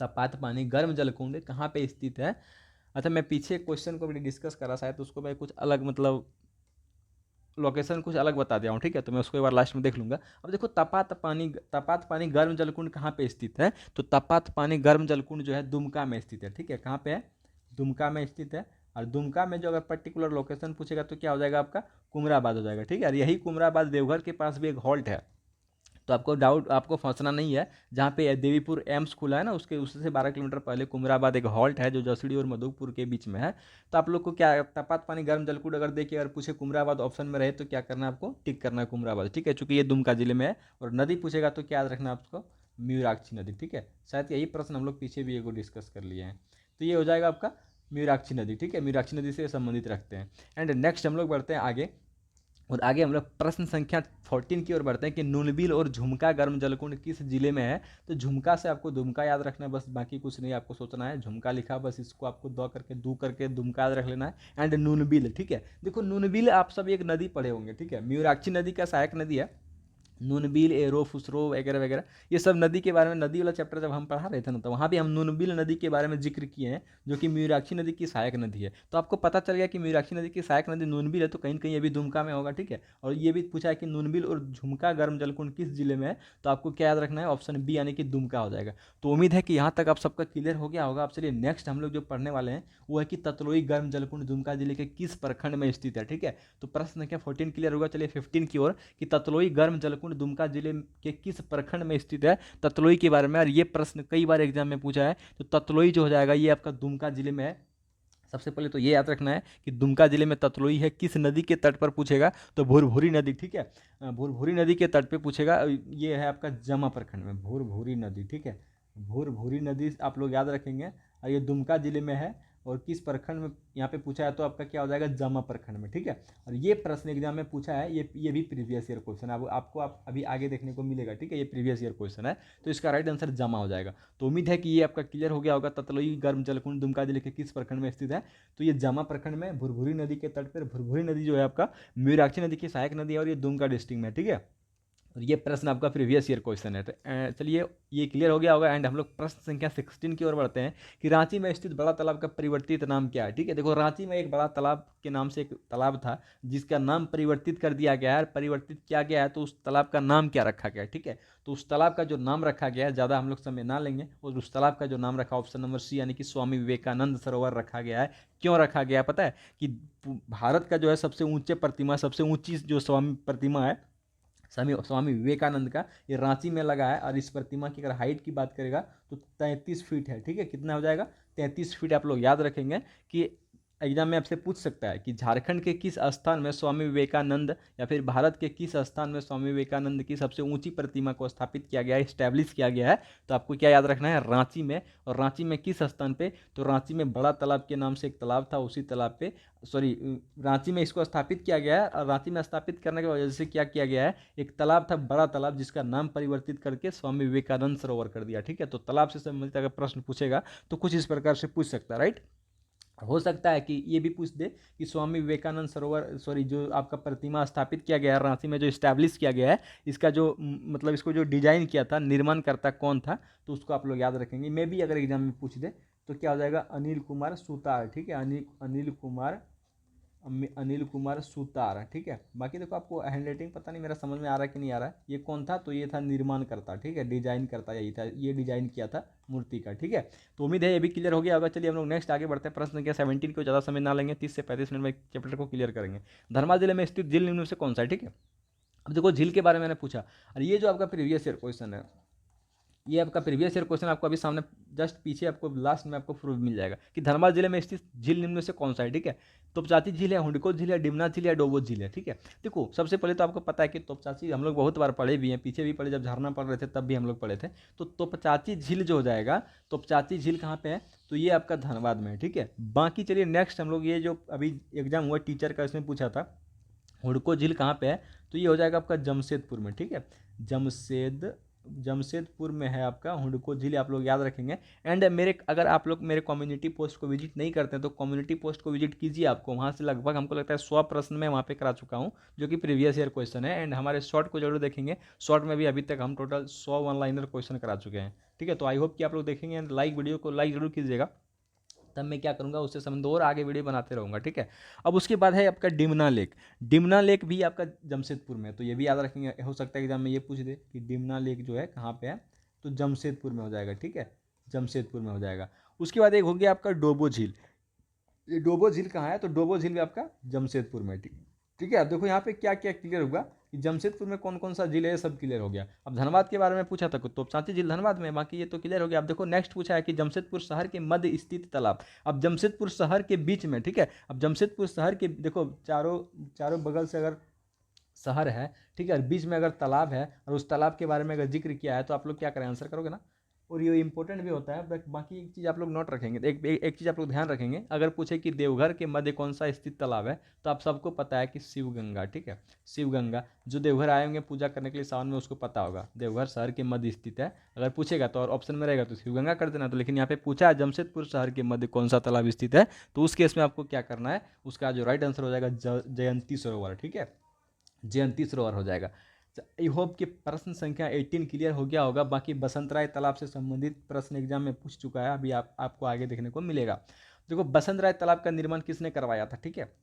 तपात पानी गर्म जलकुंड कहाँ पे स्थित है। अच्छा, मैं पीछे क्वेश्चन को भी डिस्कस करा शायद, तो उसको मैं कुछ अलग मतलब लोकेशन कुछ अलग बता दिया हूँ ठीक है, तो मैं उसको एक बार लास्ट में देख लूंगा। अब देखो तपात पानी गर्म जलकुंड कहाँ पे स्थित है, तो तपात पानी गर्म जलकुंड जो है दुमका में स्थित है ठीक है। कहाँ पे है, दुमका में स्थित है। और दुमका में जो अगर पर्टिकुलर लोकेशन पूछेगा तो क्या हो जाएगा आपका, कुमराबाद हो जाएगा ठीक है। और यही कुमराबाद देवघर के पास भी एक हॉल्ट है, तो आपको डाउट, आपको फंसना नहीं है। जहाँ पे देवीपुर एम्स खुला है ना, उसके उससे 12 किलोमीटर पहले कुमराबाद एक हॉल्ट है जो जसड़ी और मधुपुर के बीच में है। तो आप लोग को क्या, तपात पानी गर्म जलकुंड अगर देखिए, अगर पूछे कुमराबाद ऑप्शन में रहे तो क्या करना है आपको, टिक करना है कुमराबाद ठीक है, चूंकि ये दुमका जिले में है। और नदी पूछेगा तो क्या याद रखना है आपको, मयूराक्षी नदी ठीक है। शायद यही प्रश्न हम लोग पीछे भी एगो डिस्कस कर लिए हैं। तो ये हो जाएगा आपका मयूराक्षी नदी ठीक है, मयूराक्षी नदी से संबंधित रखते हैं। एंड नेक्स्ट हम लोग बढ़ते हैं आगे, और आगे हम लोग प्रश्न संख्या 14 की ओर बढ़ते हैं कि नूनबिल और झुमका गर्म जलकुंड किस जिले में है। तो झुमका से आपको दुमका याद रखना है बस, बाकी कुछ नहीं आपको सोचना है। झुमका लिखा बस, इसको आपको दू करके दुमका याद रख लेना है। एंड नूनबिल ठीक है, देखो नूनबिल आप सब एक नदी पढ़े होंगे ठीक है, मयूराक्षी नदी का सहायक नदी है नूनबिल, एरो, फुसरो वगैरह वगैरह, ये सब नदी के बारे में, नदी वाला चैप्टर जब हम पढ़ा रहे थे ना, तो वहाँ भी हम नूनबिल नदी के बारे में जिक्र किए हैं, जो कि मयूराक्षी नदी की सहायक नदी है। तो आपको पता चल गया कि मयूराक्षी नदी की सहायक नदी नूनबिल है, तो कहीं कहीं ये भी दुमका में होगा ठीक है। और ये भी पूछा है कि नूनबिल और झुमका गर्म जलकुंड किस जिले में है, तो आपको क्या याद रखना है, ऑप्शन बी यानी कि दुमका हो जाएगा। तो उम्मीद है कि यहाँ तक आप सबका क्लियर हो गया होगा। आप चलिए नेक्स्ट हम लोग जो पढ़ने वाले हैं वो है कि ततलोई गर्म जलकुंड दुमका जिले के किस प्रखंड में स्थित है ठीक है। तो प्रश्न संख्या 14 क्लियर होगा। चलिए 15 की ओर कि ततलोई गर्म जलकुंड दुमका जिले के किस प्रखंड में स्थित है, ततलोई के बारे में। और ये प्रश्न कई बार एग्जाम में पूछा है, तो ततलोई जो हो जाएगा ये आपका दुमका जिले में है। सबसे पहले तो ये याद रखना है कि दुमका जिले में ततलोई है, किस नदी के तट पर पूछेगा, तो भुरभुरी नदी ठीक है। भुरभुरी नदी के तट पे पूछेगा, ये है आपका जमा प्रखंड में भुरभुरी नदी ठीक है। भुरभुरी नदी आप लोग याद रखेंगे, और ये दुमका जिले में है। और किस प्रखंड में यहाँ पे पूछा है, तो आपका क्या हो जाएगा, जमा प्रखंड में ठीक है। और ये प्रश्न एग्जाम में पूछा है, ये भी प्रीवियस ईयर क्वेश्चन है, आपको अभी आगे देखने को मिलेगा ठीक है। ये प्रीवियस ईयर क्वेश्चन है, तो इसका राइट आंसर जमा हो जाएगा। तो उम्मीद है कि ये आपका क्लियर हो गया होगा। ततलोई गर्म जलकुंड दुमका जिले के किस प्रखंड में स्थित है, तो ये जमा प्रखंड में भुरभुरी नदी के तट पर। भुरभुरी नदी जो है आपका मयूराक्षी नदी की सहायक नदी है, और ये दुमका डिस्ट्रिक्ट में ठीक है। और ये प्रश्न आपका प्रीवियस ईयर क्वेश्चन है। तो चलिए ये क्लियर हो गया होगा। एंड हम लोग प्रश्न संख्या 16 की ओर बढ़ते हैं कि रांची में स्थित बड़ा तालाब का परिवर्तित नाम क्या है ठीक है। देखो रांची में एक बड़ा तालाब के नाम से एक तालाब था, जिसका नाम परिवर्तित कर दिया गया है। परिवर्तित किया गया है, तो उस तालाब का नाम क्या रखा गया है ठीक है। तो उस तालाब का जो नाम रखा गया है, ज़्यादा हम लोग समय ना लेंगे, और उस तालाब का जो नाम रखा, ऑप्शन नंबर सी यानी कि स्वामी विवेकानंद सरोवर रखा गया है। क्यों रखा गया है पता है, कि भारत का जो है सबसे ऊंचे प्रतिमा, सबसे ऊंची जो स्वामी प्रतिमा है स्वामी स्वामी विवेकानंद का, ये रांची में लगा है। और इस प्रतिमा की अगर हाइट की बात करेगा तो 33 फीट है ठीक है। कितना हो जाएगा, 33 फीट। आप लोग याद रखेंगे कि एग्जाम में आपसे पूछ सकता है कि झारखंड के किस स्थान में स्वामी विवेकानंद, या फिर भारत के किस स्थान में स्वामी विवेकानंद की सबसे ऊंची प्रतिमा को स्थापित किया गया है, स्टैब्लिश किया गया है। तो आपको क्या याद रखना है, रांची में। और रांची में किस स्थान पे, तो रांची में बड़ा तालाब के नाम से एक तालाब था, उसी तालाब पे, सॉरी, रांची में इसको स्थापित किया गया है। और रांची में स्थापित करने की वजह से क्या किया गया है, एक तालाब था बड़ा तालाब, जिसका नाम परिवर्तित करके स्वामी विवेकानंद सरोवर कर दिया ठीक है। तो तालाब से संबंधित अगर प्रश्न पूछेगा तो कुछ इस प्रकार से पूछ सकता है, राइट। हो सकता है कि ये भी पूछ दे कि स्वामी विवेकानंद सरोवर, सॉरी, जो आपका प्रतिमा स्थापित किया गया है रांची में, जो इस्टेब्लिश किया गया है, इसका जो मतलब इसको जो डिजाइन किया था, निर्माण करता कौन था, तो उसको आप लोग याद रखेंगे। मे भी अगर एग्जाम में पूछ दे तो क्या हो जाएगा, अनिल कुमार सुतार ठीक है। अनिल कुमार सुतार ठीक है। बाकी देखो आपको हैंड राइटिंग पता नहीं मेरा समझ में आ रहा है कि नहीं आ रहा है। ये कौन था, तो ये था निर्माण करता ठीक है, डिजाइन करता यही था, ये डिजाइन किया था मूर्ति का ठीक है। तो उम्मीद है ये भी क्लियर हो गया होगा। चलिए हम लोग नेक्स्ट आगे बढ़ते हैं। प्रश्न संख्या 17 को ज़्यादा समय ना लेंगे, 30 से 35 मिनट में चैप्टर को क्लियर करेंगे। धर्मा जिले में स्थित झील निम्न में से कौन सा है ठीक है। अब देखो झील के बारे में मैंने पूछा, और ये जो आपका प्रीवियस ईयर क्वेश्चन है, ये आपका प्रीवियस ईयर क्वेश्चन आपको अभी सामने जस्ट पीछे आपको लास्ट में आपको प्रूफ मिल जाएगा कि धनबाद जिले में स्थित झील निम्न में से कौन सा है, ठीक है। तोपचाची झील है, हुडको झील है, डिमना झील है, डोबो झील है, ठीक है। देखो सबसे पहले तो आपको पता है कि तोपचाची हम लोग बहुत बार पढ़े भी हैं, पीछे भी पढ़े, जब झरना पढ़ रहे थे तब भी हम लोग पढ़े थे। तो तोपचाची झील जो हो जाएगा, तोपचाची झील कहाँ पे है, तो ये आपका धनबाद में है, ठीक है। बाकी चलिए नेक्स्ट हम लोग ये जो अभी एग्जाम हुआ टीचर का, इसमें पूछा था हुडको झील कहाँ पे है, तो ये हो जाएगा आपका जमशेदपुर में, ठीक है। जमशेदपुर में है आपका हुडको झील, आप लोग याद रखेंगे। एंड मेरे अगर आप लोग मेरे कम्युनिटी पोस्ट को विजिट नहीं करते हैं तो कम्युनिटी पोस्ट को विजिट कीजिए, आपको वहाँ से लगभग हमको लगता है 100 प्रश्न मैं वहाँ पे करा चुका हूँ, जो कि प्रीवियस ईयर क्वेश्चन है। एंड हमारे शॉर्ट को जरूर देखेंगे, शॉर्ट में भी अभी तक हम टोटल 100 वन लाइनर क्वेश्चन करा चुके हैं, ठीक है। तो आई होप कि आप लोग देखेंगे, एंड वीडियो को लाइक जरूर कीजिएगा, तब मैं क्या करूँगा उससे संबंध और आगे वीडियो बनाते रहूँगा, ठीक है। अब उसके बाद है आपका डिमना लेक। डिमना लेक भी आपका जमशेदपुर में है, तो ये भी याद रखेंगे, हो सकता है एग्जाम में ये पूछ दे कि डिमना लेक जो है कहाँ पे है, तो जमशेदपुर में हो जाएगा, ठीक है, जमशेदपुर में हो जाएगा। उसके बाद एक हो गया आपका डोबो झील। ये डोबो झील कहाँ है, तो डोबो झील भी आपका जमशेदपुर में है, ठीक ठीक है। अब देखो यहाँ पे क्या क्या क्लियर होगा कि जमशेदपुर में कौन कौन सा झील है, ये सब क्लियर हो गया। अब धनबाद के बारे में पूछा था, तो सांची झील धनबाद में, बाकी ये तो क्लियर हो गया। अब देखो नेक्स्ट पूछा है कि जमशेदपुर शहर के मध्य स्थित तालाब। अब जमशेदपुर शहर के बीच में, ठीक है। अब जमशेदपुर शहर के देखो चारों चारों बगल से अगर शहर है, ठीक है, और बीच में अगर तालाब है और उस तालाब के बारे में अगर जिक्र किया है, तो आप लोग क्या करें, आंसर करोगे ना। और ये इंपॉर्टेंट भी होता है, बट बाकी एक चीज़ आप लोग नोट रखेंगे, एक चीज़ आप लोग ध्यान रखेंगे, अगर पूछे कि देवघर के मध्य कौन सा स्थित तालाब है, तो आप सबको पता है कि शिवगंगा, ठीक है, शिवगंगा। जो देवघर आए होंगे पूजा करने के लिए सावन में, उसको पता होगा देवघर शहर के मध्य स्थित है। अगर पूछेगा तो और ऑप्शन में रहेगा तो शिवगंगा कर देना, तो लेकिन यहाँ पे पूछा है जमशेदपुर शहर के मध्य कौन सा तालाब स्थित है, तो उस केस में आपको क्या करना है, उसका जो राइट आंसर हो जाएगा जयंती सरोवर, ठीक है, जयंती सरोवर हो जाएगा। आई होप कि प्रश्न संख्या 18 क्लियर हो गया होगा। बाकी बसंत राय तालाब से संबंधित प्रश्न एग्जाम में पूछ चुका है, अभी आपको आगे देखने को मिलेगा। देखो बसंत राय तालाब का निर्माण किसने करवाया था, ठीक है।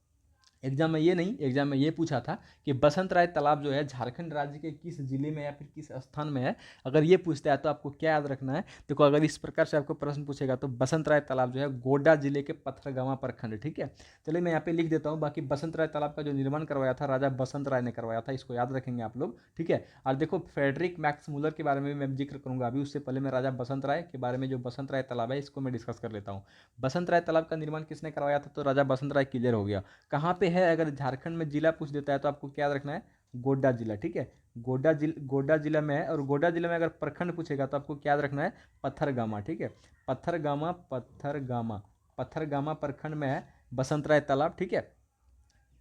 एग्जाम में ये नहीं, एग्जाम में ये पूछा था कि बसंत राय तालाब जो है झारखंड राज्य के किस जिले में या फिर किस स्थान में है। अगर ये पूछता है तो आपको क्या याद रखना है, देखो अगर इस प्रकार से आपको प्रश्न पूछेगा तो बसंत राय तालाब जो है गोड्डा जिले के पथरगामा प्रखंड, ठीक है। चलिए मैं यहाँ पे लिख देता हूँ। बाकी बसंत राय तालाब का जो निर्माण करवाया था राजा बसंत राय ने करवाया था, इसको याद रखेंगे आप लोग, ठीक है। और देखो फ्रेडरिक मैक्स मूलर के बारे में मैं जिक्र करूंगा अभी, उससे पहले मैं राजा बसंत राय के बारे में, जो बसंत राय तालाब है, इसको मैं डिस्कस कर लेता हूँ। बसंत राय तालाब का निर्माण किसने करवाया था, तो राजा बसंत राय, क्लियर हो गया। कहाँ पे है, अगर झारखंड में जिला पूछ देता है तो आपको क्या याद रखना है, गोड्डा जिला, ठीक है। गोड्डा जिला में है। और गोड्डा जिला में अगर प्रखंड पूछेगा तो आपको क्या याद रखना है, पत्थरगामा, ठीक है, पत्थरगामा प्रखंड में है बसंत राय तालाब, ठीक है।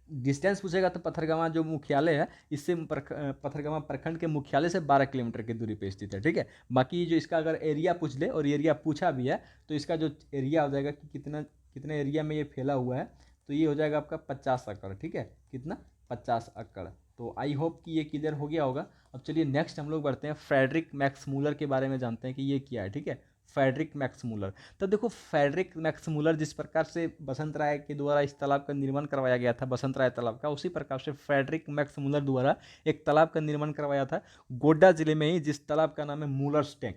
डिस्टेंस पूछेगा तो पत्थरगामा जो मुख्यालय है, इससे पत्थरगामा प्रखंड के मुख्यालय से 12 किलोमीटर की दूरी पे स्थित है, ठीक है। बाकी जो इसका अगर एरिया पूछ ले, और एरिया पूछा भी है, तो इसका जो एरिया हो जाएगा कि कितना कितना एरिया में ये फैला हुआ है, तो ये हो जाएगा आपका 50 एकड़, ठीक है, कितना, 50 एकड़। तो आई होप कि ये क्लियर हो गया होगा। अब चलिए नेक्स्ट हम लोग बढ़ते हैं, फ्रेडरिक मैक्स मूलर के बारे में जानते हैं कि ये क्या है, ठीक है, फ्रेडरिक मैक्स मूलर। तो देखो फ्रेडरिक मैक्स मूलर जिस प्रकार से बसंत राय के द्वारा इस तालाब का निर्माण करवाया गया था, बसंत राय तालाब का, उसी प्रकार से फ्रेडरिक मैक्स मूलर द्वारा एक तालाब का निर्माण करवाया था गोड्डा जिले में ही, जिस तालाब का नाम है मूलर्स टैंक।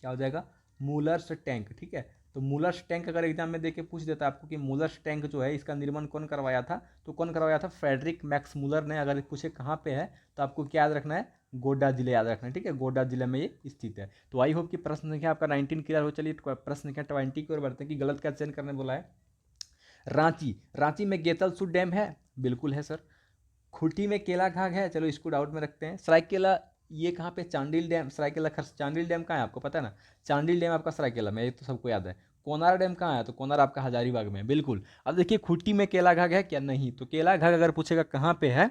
क्या हो जाएगा, मूलर्स टैंक, ठीक है। तो मूलर्स टैंक अगर एग्जाम में देके पूछ देता है आपको कि मूलर्स टैंक जो है इसका निर्माण कौन करवाया था, तो कौन करवाया था, फ्रेडरिक मैक्स मूलर ने। अगर पूछे कहाँ पे है, तो आपको क्या याद रखना है, गोड्डा जिले याद रखना है, ठीक है, गोड्डा जिले में ये स्थित है। तो आई होप कि प्रश्न संख्या आपका 19 क्लियर हो। चलिए प्रश्न संख्या 20 की ओर बढ़ते हैं कि गलत का चयन करने बोला है। रांची में गेतलसूद डैम है, बिल्कुल है सर। खूंटी में केला घाघ है, चलो इसको डाउट में रखते हैं। सरायकेला, ये कहाँ पे, चांडिल डैम, सरायकेला खर्च, चांडिल डैम कहाँ है आपको पता है ना, चांडिल डैम आपका सरायकेला में, ये तो सबको याद है। कोनार डैम कहाँ है, तो कोनार आपका हजारीबाग में, बिल्कुल। अब देखिए खूंटी में केला घाघ है क्या, नहीं, तो केला घाघ अगर पूछेगा कहाँ पे है,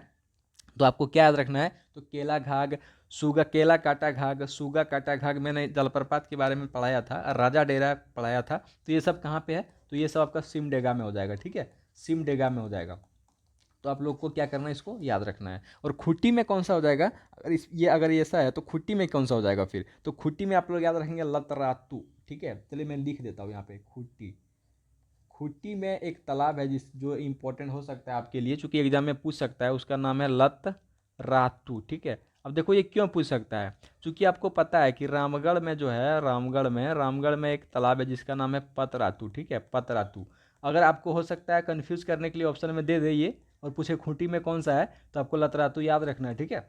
तो आपको क्या याद रखना है, तो केला घाघ, सुगा, केला काटा घाघ, सुगा काटा घाघ, मैंने जलप्रपात के बारे में पढ़ाया था, राजा डेरा पढ़ाया था, तो ये सब कहाँ पे है, तो ये सब आपका सिमडेगा में हो जाएगा, ठीक है, सिमडेगा में हो जाएगा। तो आप लोग को क्या करना है, इसको याद रखना है। और खुट्टी में कौन सा हो जाएगा, अगर ये ऐसा है तो खुट्टी में कौन सा हो जाएगा फिर, तो खुट्टी में आप लोग याद रखेंगे लतरातू, ठीक है। चलिए मैं लिख देता हूँ यहाँ पे, खुट्टी, खुट्टी में एक तालाब है जिस जो इंपॉर्टेंट हो सकता है आपके लिए, चूंकि एग्जाम में पूछ सकता है, उसका नाम है लत रातू, ठीक है। अब देखो ये क्यों पूछ सकता है, क्योंकि आपको पता है कि रामगढ़ में जो है, रामगढ़ में एक तालाब है जिसका नाम है पतरातू, ठीक है, पतरातू। अगर आपको हो सकता है कंफ्यूज करने के लिए ऑप्शन में दे दे ये, और पूछे खूंटी में कौन सा है, तो आपको लतरातू याद रखना है, ठीक है।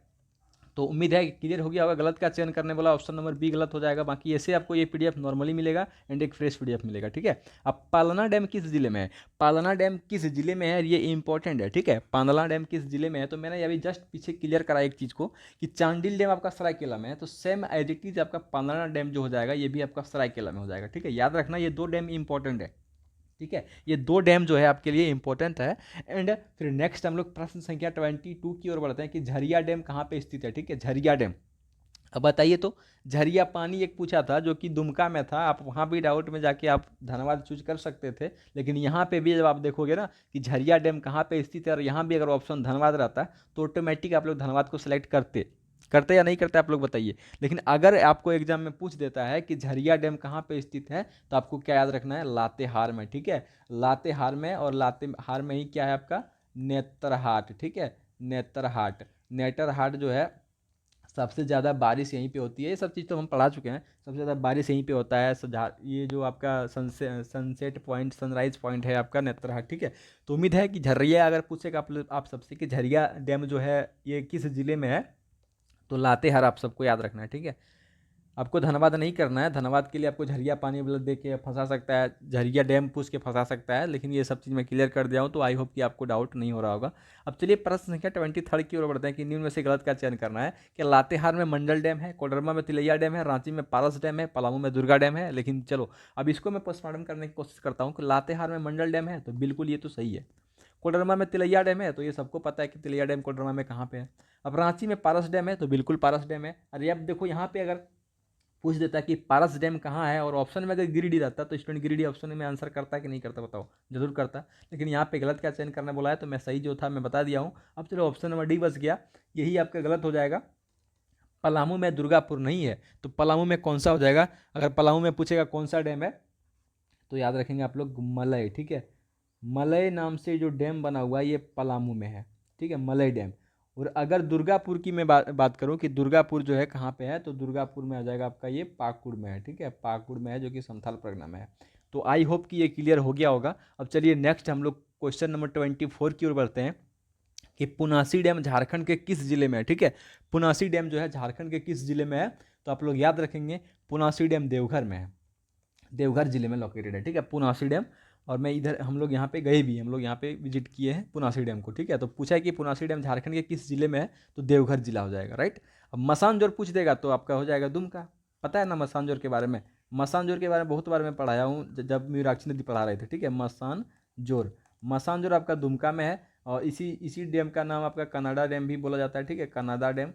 तो उम्मीद है कि क्लियर हो गया होगा। गलत का चयन करने वाला ऑप्शन नंबर बी गलत हो जाएगा। बाकी ऐसे आपको ये पीडीएफ नॉर्मली मिलेगा एंड एक फ्रेश पीडीएफ मिलेगा, ठीक है। अब पालना डैम किस जिले में है, पालना डैम किस जिले में है, ये इंपॉर्टेंट है, ठीक है। पालना डैम किस जिले में है, तो मैंने अभी जस्ट पीछे क्लियर करा एक चीज़ को कि चांडिल डैम आपका सरायकेला में है, तो सेम एज इट इज आपका पालना डैम जो हो जाएगा ये भी आपका सरायकेला में हो जाएगा, ठीक है। याद रखना ये दो डैम इंपॉर्टेंट है, ठीक है। ये दो डैम जो है आपके लिए इंपॉर्टेंट है। एंड फिर नेक्स्ट हम लोग प्रश्न संख्या 22 की ओर बढ़ते हैं कि झरिया डैम कहाँ पे स्थित है, ठीक है। झरिया डैम, अब बताइए तो। झरिया पानी एक पूछा था जो कि दुमका में था, आप वहाँ भी डाउट में जाके आप धनबाद चूज कर सकते थे, लेकिन यहाँ पे भी जब आप देखोगे ना कि झरिया डैम कहाँ पे स्थित है और यहाँ भी अगर ऑप्शन धनबाद रहता तो ऑटोमेटिक आप लोग धनबाद को सिलेक्ट करते करते या नहीं करते आप लोग बताइए। लेकिन अगर आपको एग्जाम में पूछ देता है कि झरिया डैम कहाँ पे स्थित है तो आपको क्या याद रखना है, लातेहार में, ठीक है। लातेहार में, और लातेहार में ही क्या है आपका, नेतरहाट, ठीक है। नेतरहाट, नेतरहाट जो है सबसे ज़्यादा बारिश यहीं पे होती है। ये सब चीज़ तो हम पढ़ा चुके हैं। सबसे ज़्यादा बारिश यहीं पे होता है। ये जो आपका सनसेट पॉइंट, सनराइज पॉइंट है आपका नेतरहाट, ठीक है। तो उम्मीद है कि झरिया अगर पूछेगा आप सबसे कि झरिया डैम जो है ये किस ज़िले में है, तो लातेहार आप सबको याद रखना है, ठीक है। आपको धन्यवाद नहीं करना है, धन्यवाद के लिए आपको झरिया पानी वाला दे के फंसा सकता है, झरिया डैम पूछ के फंसा सकता है, लेकिन ये सब चीज़ मैं क्लियर कर दिया हूँ, तो आई होप कि आपको डाउट नहीं हो रहा होगा। अब चलिए प्रश्न संख्या 23 की ओर बढ़ते हैं कि निम्न में से गलत का चयन करना है कि लातेहार में मंडल डैम है, कोडरमा में तिलैया डैम है, रांची में पारस डैम है, पलामू में दुर्गा डैम है। लेकिन चलो अब इसको मैं पोस्टमार्टम करने की कोशिश करता हूँ कि लातेहार में मंडल डैम है, तो बिल्कुल ये तो सही है। कोडरमा में तिलैया डैम है, तो ये सबको पता है कि तिलैया डैम कोडरमा में कहाँ पे है। अब रांची में पारस डैम है, तो बिल्कुल पारस डैम है। अरे अब देखो यहाँ पे अगर पूछ देता कि पारस डैम कहाँ है और ऑप्शन में अगर गिरिडीह रहता तो स्टूडेंट गिरिडीह ऑप्शन में आंसर करता कि नहीं करता, बताओ। जरूर करता। लेकिन यहाँ पे गलत का चयन करने बोला है, तो मैं सही जो था मैं बता दिया हूँ। अब चलो ऑप्शन नंबर डी बच गया, यही आपका गलत हो जाएगा। पलामू में दुर्गापुर नहीं है, तो पलामू में कौन सा हो जाएगा। अगर पलामू में पूछेगा कौन सा डैम है, तो याद रखेंगे आप लोग मलय, ठीक है। मलय नाम से जो डैम बना हुआ है ये पलामू में है, ठीक है, मलय डैम। और अगर दुर्गापुर की मैं बात करूं कि दुर्गापुर जो है कहाँ पे है, तो दुर्गापुर में आ जाएगा आपका ये पाकुड़ में है, ठीक है। पाकुड़ में है जो कि संथाल परगना में है। तो आई होप कि ये क्लियर हो गया होगा। अब चलिए नेक्स्ट हम लोग क्वेश्चन नंबर 24 की ओर बढ़ते हैं कि पुनासी डैम झारखंड के किस जिले में है, ठीक है। पुनासी डैम जो है झारखंड के किस जिले में है, तो आप लोग याद रखेंगे पुनासी डैम देवघर में है, देवघर जिले में लोकेटेड है, ठीक है, पुनासी डैम। और मैं इधर हम लोग यहाँ पे गए भी, हम लोग यहाँ पे विजिट किए हैं पुनासी डैम को, ठीक है। तो पूछा है कि पुनासी डैम झारखंड के किस जिले में है, तो देवघर जिला हो जाएगा, राइट। अब मसानजोर पूछ देगा तो आपका हो जाएगा दुमका। पता है ना मसानजोर के बारे में, मसानजोर के बारे में बहुत बार मैं पढ़ाया हूँ जब मीनाक्षी नदी पढ़ा रहे थे, ठीक है। मसानजोर, मसानजोर आपका दुमका में है। और इसी डैम का नाम आपका कनाडा डैम भी बोला जाता है, ठीक है। कनाडा डैम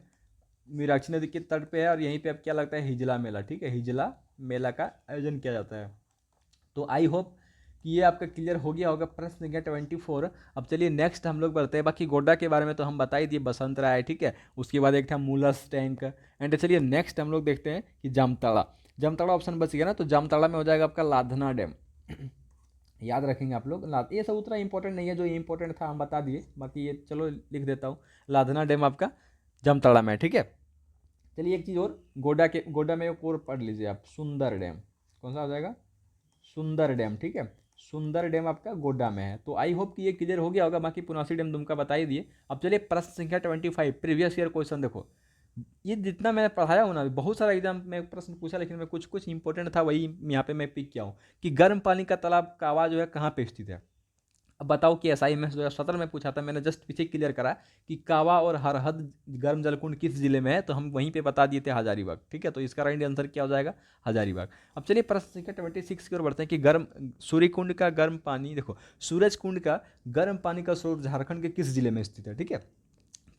मीनाक्षी नदी के तट पे है, और यहीं पे अब क्या लगता है, हिजला मेला, ठीक है। हिजला मेला का आयोजन किया जाता है। तो आई होप कि ये आपका क्लियर हो गया होगा प्रश्न संख्या 24। अब चलिए नेक्स्ट हम लोग बढ़ते हैं। बाकी गोड्डा के बारे में तो हम बता ही दिए, बसंत राय, ठीक है। उसके बाद एक था मूलस टैंक। एंड चलिए नेक्स्ट हम लोग देखते हैं कि जामताड़ा, जामताड़ा ऑप्शन बच गया ना, तो जामताड़ा में हो जाएगा आपका लाधना डैम। याद रखेंगे आप लोग, ये सब उतना इंपॉर्टेंट नहीं है, जो इंपॉर्टेंट था हम बता दिए, बाकी ये चलो लिख देता हूँ। लाधना डैम आपका जामताड़ा में, ठीक है। चलिए एक चीज़ और, गोड्डा में एक और पढ़ लीजिए आप, सुंदर डैम। कौन सा हो जाएगा, सुंदर डैम, ठीक है। सुंदर डैम आपका गोड्डा में है। तो आई होप कि ये क्लियर हो गया होगा। बाकी पुनासी डैम दुमका बता ही दिए। अब चलिए प्रश्न संख्या 25, प्रीवियस ईयर क्वेश्चन देखो। ये जितना मैंने पढ़ाया हूँ ना, बहुत सारा एग्जाम में प्रश्न पूछा, लेकिन मैं कुछ कुछ इंपॉर्टेंट था वही यहाँ पे मैं पिक किया हूँ कि गर्म पानी का तालाब कावा जो है कहाँ पे स्थित है। अब बताओ कि SIMS 2017 में पूछा था, मैंने जस्ट पीछे क्लियर करा कि कावा और हरहद गर्म जलकुंड किस जिले में है, तो हम वहीं पे बता दिए थे हजारीबाग, ठीक है। तो इसका राइट आंसर क्या हो जाएगा, हजारीबाग। अब चलिए प्रश्न संख्या 26 की ओर बढ़ते हैं कि गर्म सूर्य कुंड का गर्म पानी, देखो सूरज कुंड का गर्म पानी का स्रोत झारखंड के किस जिले में स्थित है, ठीक है।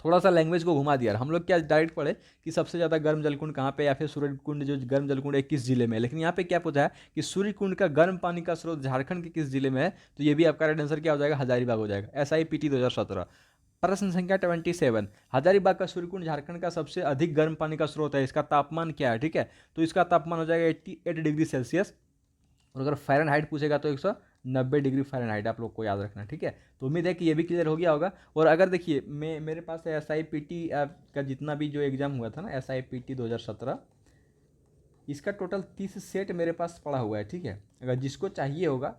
थोड़ा सा लैंग्वेज को घुमा दिया, हम लोग क्या डायरेक्ट पढ़े कि सबसे ज़्यादा गर्म जलकुंड कहाँ पे, या फिर सूर्य कुंड जो गर्म जलकुंड है किस जिले में है। लेकिन यहाँ पे क्या पूछा है कि सूर्य कुंड का गर्म पानी का स्रोत झारखंड के किस जिले में है, तो ये भी आपका राइट आंसर क्या हो जाएगा, हजारीबाग हो जाएगा। SIPT 2017। प्रश्न संख्या 27, हजारीबाग का सूर्यकुंड झारखंड का सबसे अधिक गर्म पानी का स्रोत है, इसका तापमान क्या है, ठीक है। तो इसका तापमान हो जाएगा 88 डिग्री सेल्सियस। और अगर फ़ारेनहाइट पूछेगा तो 190 डिग्री फ़ारेनहाइट आप लोग को याद रखना, ठीक है। तो उम्मीद है कि ये भी क्लियर हो गया होगा। और अगर देखिए मेरे पास SIPT का जितना भी जो एग्ज़ाम हुआ था ना, SIPT 2017, इसका टोटल 30 सेट मेरे पास पड़ा हुआ है, ठीक है। अगर जिसको चाहिए होगा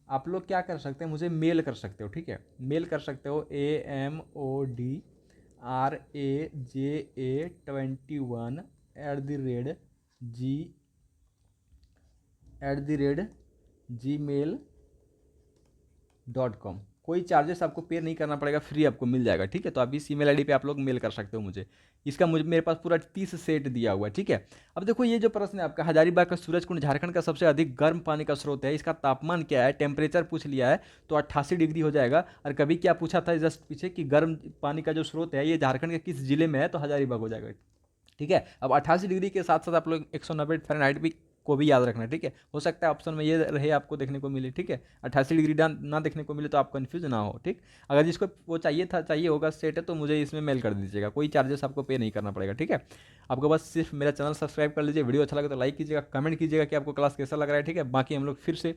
आप लोग क्या कर सकते हैं, मुझे मेल कर सकते हो, ठीक है। मेल कर सकते हो AMOD raja21@gmail.com। कोई चार्जेस आपको पे नहीं करना पड़ेगा, फ्री आपको मिल जाएगा, ठीक है। तो आप इस ईमेल आईडी पे आप लोग मेल कर सकते हो मुझे। इसका मुझे मेरे पास पूरा 30 सेट दिया हुआ है, ठीक है। अब देखो ये जो प्रश्न है आपका, हजारीबाग का सूरजकुंड झारखंड का सबसे अधिक गर्म पानी का स्रोत है, इसका तापमान क्या है, टेम्परेचर पूछ लिया है तो 88 डिग्री हो जाएगा। और कभी क्या पूछा था जस्ट पीछे कि गर्म पानी का जो स्रोत है ये झारखंड के किस जिले में है, तो हजारीबाग हो जाएगा, ठीक है। अब 88 डिग्री के साथ साथ आप लोग 190 फ़ारेनहाइट भी को भी याद रखना है, ठीक है। हो सकता है ऑप्शन में ये रहे आपको देखने को मिले, ठीक है। 88 डिग्री ना देखने को मिले तो आप कंफ्यूज ना हो, ठीक। अगर जिसको वो चाहिए होगा सेट है तो मुझे इसमें मेल कर दीजिएगा, कोई चार्जेस आपको पे नहीं करना पड़ेगा, ठीक है। आपको बस सिर्फ मेरा चैनल सब्सक्राइब कर लीजिए, वीडियो अच्छा लगे तो लाइक कीजिएगा, कमेंट कीजिएगा कि आपको क्लास कैसा लग रहा है, ठीक है। बाकी हम लोग फिर से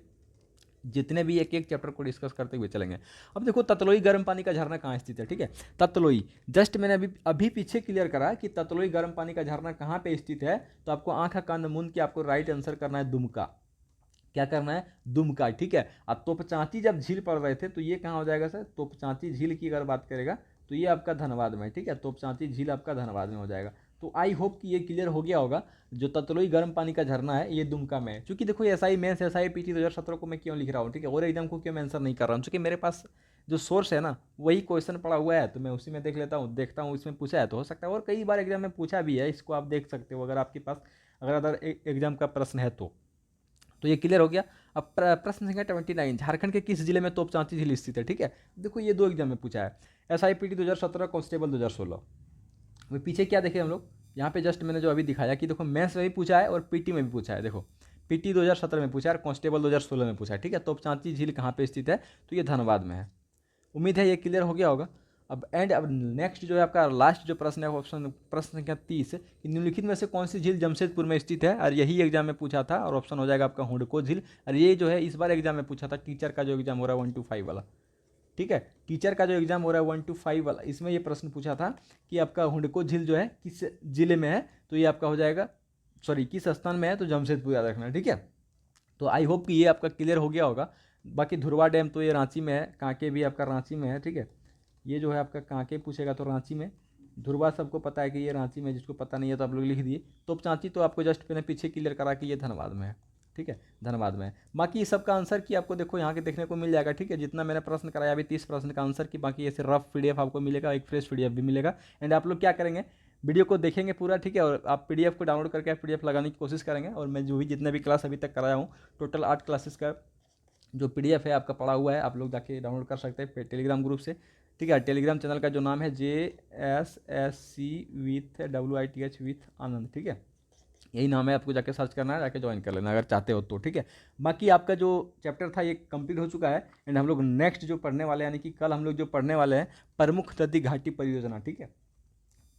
जितने भी एक एक चैप्टर को डिस्कस करते हुए चलेंगे। अब देखो ततलोई गर्म पानी का झरना कहाँ स्थित है, ठीक है। ततलोई जस्ट मैंने अभी अभी पीछे क्लियर करा कि ततलोई गर्म पानी का झरना कहाँ पे स्थित है, तो आपको आंखा कान मूंद के आपको राइट आंसर करना है दुमका। क्या करना है, दुमका, ठीक है। अब तोपचांची जब झील पड़ रहे थे तो ये कहाँ हो जाएगा सर, तोपचांची झील की अगर बात करेगा तो ये आपका धनबाद में, ठीक है। तोपचांची झील आपका धनबाद में हो जाएगा। तो आई होप कि ये क्लियर हो गया होगा। जो ततलोई गर्म पानी का झरना है ये दुमका में है। चूंकि देखो एसआई मेंस एसआई पीटी 2017 को मैं क्यों लिख रहा हूँ, ठीक है, और एग्जाम को क्यों मैं आंसर नहीं कर रहा हूँ, चूंकि मेरे पास जो सोर्स है ना वही क्वेश्चन पड़ा हुआ है, तो मैं उसी में देख लेता हूँ, देखता हूँ इसमें पूछा है तो हो सकता है, और कई बार एग्जाम में पूछा भी है, इसको आप देख सकते हो अगर आपके पास अगर अदर एग्जाम का प्रश्न है तो ये क्लियर हो गया। अब प्रश्न संख्या 29, झारखंड के किस जिले में तोपचांची झील स्थित है, ठीक है। देखो ये दो एग्जाम में पूछा है, SIPT 2017, कांस्टेबल 2016। अभी पीछे क्या देखे हम लोग, यहाँ पे जस्ट मैंने जो अभी दिखाया कि देखो मेंस में भी पूछा है और पीटी में भी पूछा है। देखो पीटी 2017 में पूछा है और कांस्टेबल 2016 में पूछा है, ठीक है। तोपचांची झील कहाँ पे स्थित है, तो ये धनबाद में है। उम्मीद है ये क्लियर हो गया होगा। अब नेक्स्ट जो है आपका लास्ट जो प्रश्न है ऑप्शन प्रश्न संख्या 30, कि निम्नलिखित में से कौन सी झील जमशेदपुर में स्थित है, और यही एग्जाम में पूछा था, और ऑप्शन हो जाएगा आपका हुडको झील। और ये जो है इस बार एग्जाम में पूछा था, टीचर का जो एग्जाम हो रहा है 1 to 5 वाला, ठीक है। टीचर का जो एग्जाम हो रहा है 1 to 5 वाला, इसमें ये प्रश्न पूछा था कि आपका हुडको झील जो है किस जिले में है, तो ये आपका हो जाएगा, सॉरी किस स्थान में है, तो जमशेदपुर याद रखना, ठीक है। तो आई होप कि ये आपका क्लियर हो गया होगा। बाकी धुरवा डैम तो ये रांची में है, कांके भी आपका रांची में है, ठीक है। ये जो है आपका कांके पूछेगा तो रांची में, धुरवा सबको पता है कि ये रांची में, जिसको पता नहीं है तो आप लोग लिख दिए। तोपचांची तो आपको जस्ट मैंने पीछे क्लियर करा कि ये धनबाद में है, ठीक है, धनबाद में है। बाकी इस सब का आंसर की आपको देखो यहाँ के देखने को मिल जाएगा, ठीक है। जितना मैंने प्रश्न कराया अभी 30 प्रश्न का आंसर की, बाकी ऐसे रफ पीडीएफ आपको मिलेगा, एक फ्रेश पीडीएफ भी मिलेगा। एंड आप लोग क्या करेंगे, वीडियो को देखेंगे पूरा, ठीक है, और आप पीडीएफ को डाउनलोड करके पीडीएफ लगाने की कोशिश करेंगे। और मैं जो भी जितने भी क्लास अभी तक कराया हूँ, टोटल 8 क्लासेस का जो पीडीएफ है आपका पड़ा हुआ है, आप लोग जाके डाउनलोड कर सकते हैं टेलीग्राम ग्रुप से, ठीक है। टेलीग्राम चैनल का जो नाम है JSSC विथ WITH विथ आनंद, ठीक है, यही नाम है। आपको जाके सर्च करना है, जाके ज्वाइन कर लेना अगर चाहते हो तो, ठीक है। बाकी आपका जो चैप्टर था ये कंप्लीट हो चुका है। एंड हम लोग नेक्स्ट जो पढ़ने वाले हैं, यानी कि कल हम लोग जो पढ़ने वाले हैं प्रमुख नदी घाटी परियोजना, ठीक है,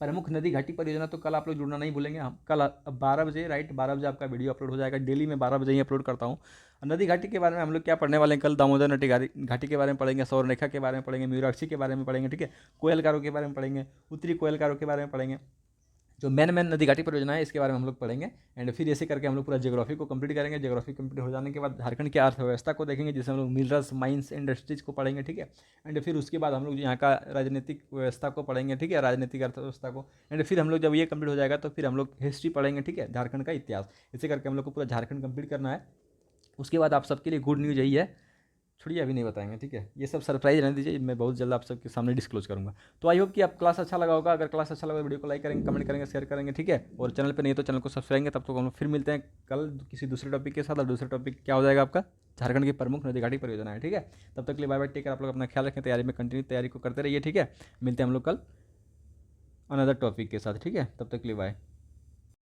प्रमुख नदी घाटी परियोजना। तो कल आप लोग जुड़ना नहीं भूलेंगे। हम कल 12 बजे, राइट 12 बजे आपका वीडियो अपलोड हो जाएगा, डेली मैं 12 बजे ही अपलोड करता हूँ। नदी घाटी के बारे में हम लोग क्या पढ़ने वाले हैं, कल दामोदर नदी घाटी के बारे में पढ़ेंगे, सौररेखा के बारे में पढ़ेंगे, मयूराक्षी के बारे में पढ़ेंगे, ठीक है, कोयलकारों के बारे में पढ़ेंगे, उत्तरी कोयलकारों के बारे में पढ़ेंगे, जो मेन नदी घाटी परियोजना है इसके बारे में हम लोग पढ़ेंगे। एंड फिर ऐसे करके हम लोग पूरा ज्योग्राफी को कंप्लीट करेंगे। ज्योग्राफी कंप्लीट हो जाने के बाद झारखंड की अर्थव्यवस्था को देखेंगे, जिसमें हम लोग मिनरल्स, माइंस, इंडस्ट्रीज को पढ़ेंगे, ठीक है। एंड फिर उसके बाद हम लोग यहाँ का राजनीतिक व्यवस्था को पढ़ेंगे, ठीक है, राजनीतिक अर्थव्यवस्था को। एंड फिर हम लोग जब ये कंप्लीट हो जाएगा तो फिर हम लोग हिस्ट्री पढ़ेंगे, ठीक है, झारखंड का इतिहास। इसे करके हम लोग को पूरा झारखंड कंप्लीट करना है। उसके बाद आप सबके लिए गुड न्यूज़ यही है, छोड़िए अभी नहीं बताएंगे, ठीक है, ये सब सरप्राइज रहने दीजिए, मैं बहुत जल्द आप सबके सामने डिस्क्लोज करूंगा। तो आई होप कि आप क्लास अच्छा लगा होगा। अगर क्लास अच्छा लगा तो वीडियो को लाइक करेंगे, कमेंट करेंगे, शेयर करेंगे, ठीक है। और चैनल पे नहीं तो चैनल को सब्सक्राइब करेंगे। तब तक हम लोग फिर मिलते हैं कल किसी दूसरे टॉपिक के साथ। और दूसरे टॉपिक क्या हो जाएगा आपका, झारखंड की प्रमुख नदी घाटी परियोजना है, ठीक है। तब तक के लिए बाय बाय, टेक केयर। आप लोग अपना ख्याल रखें, तैयारी में कंटिन्यू तैयारी को करते रहिए, ठीक है। मिलते हैं हम लोग कल अनदर टॉपिक के साथ, ठीक है। तब तक के लिए बाय।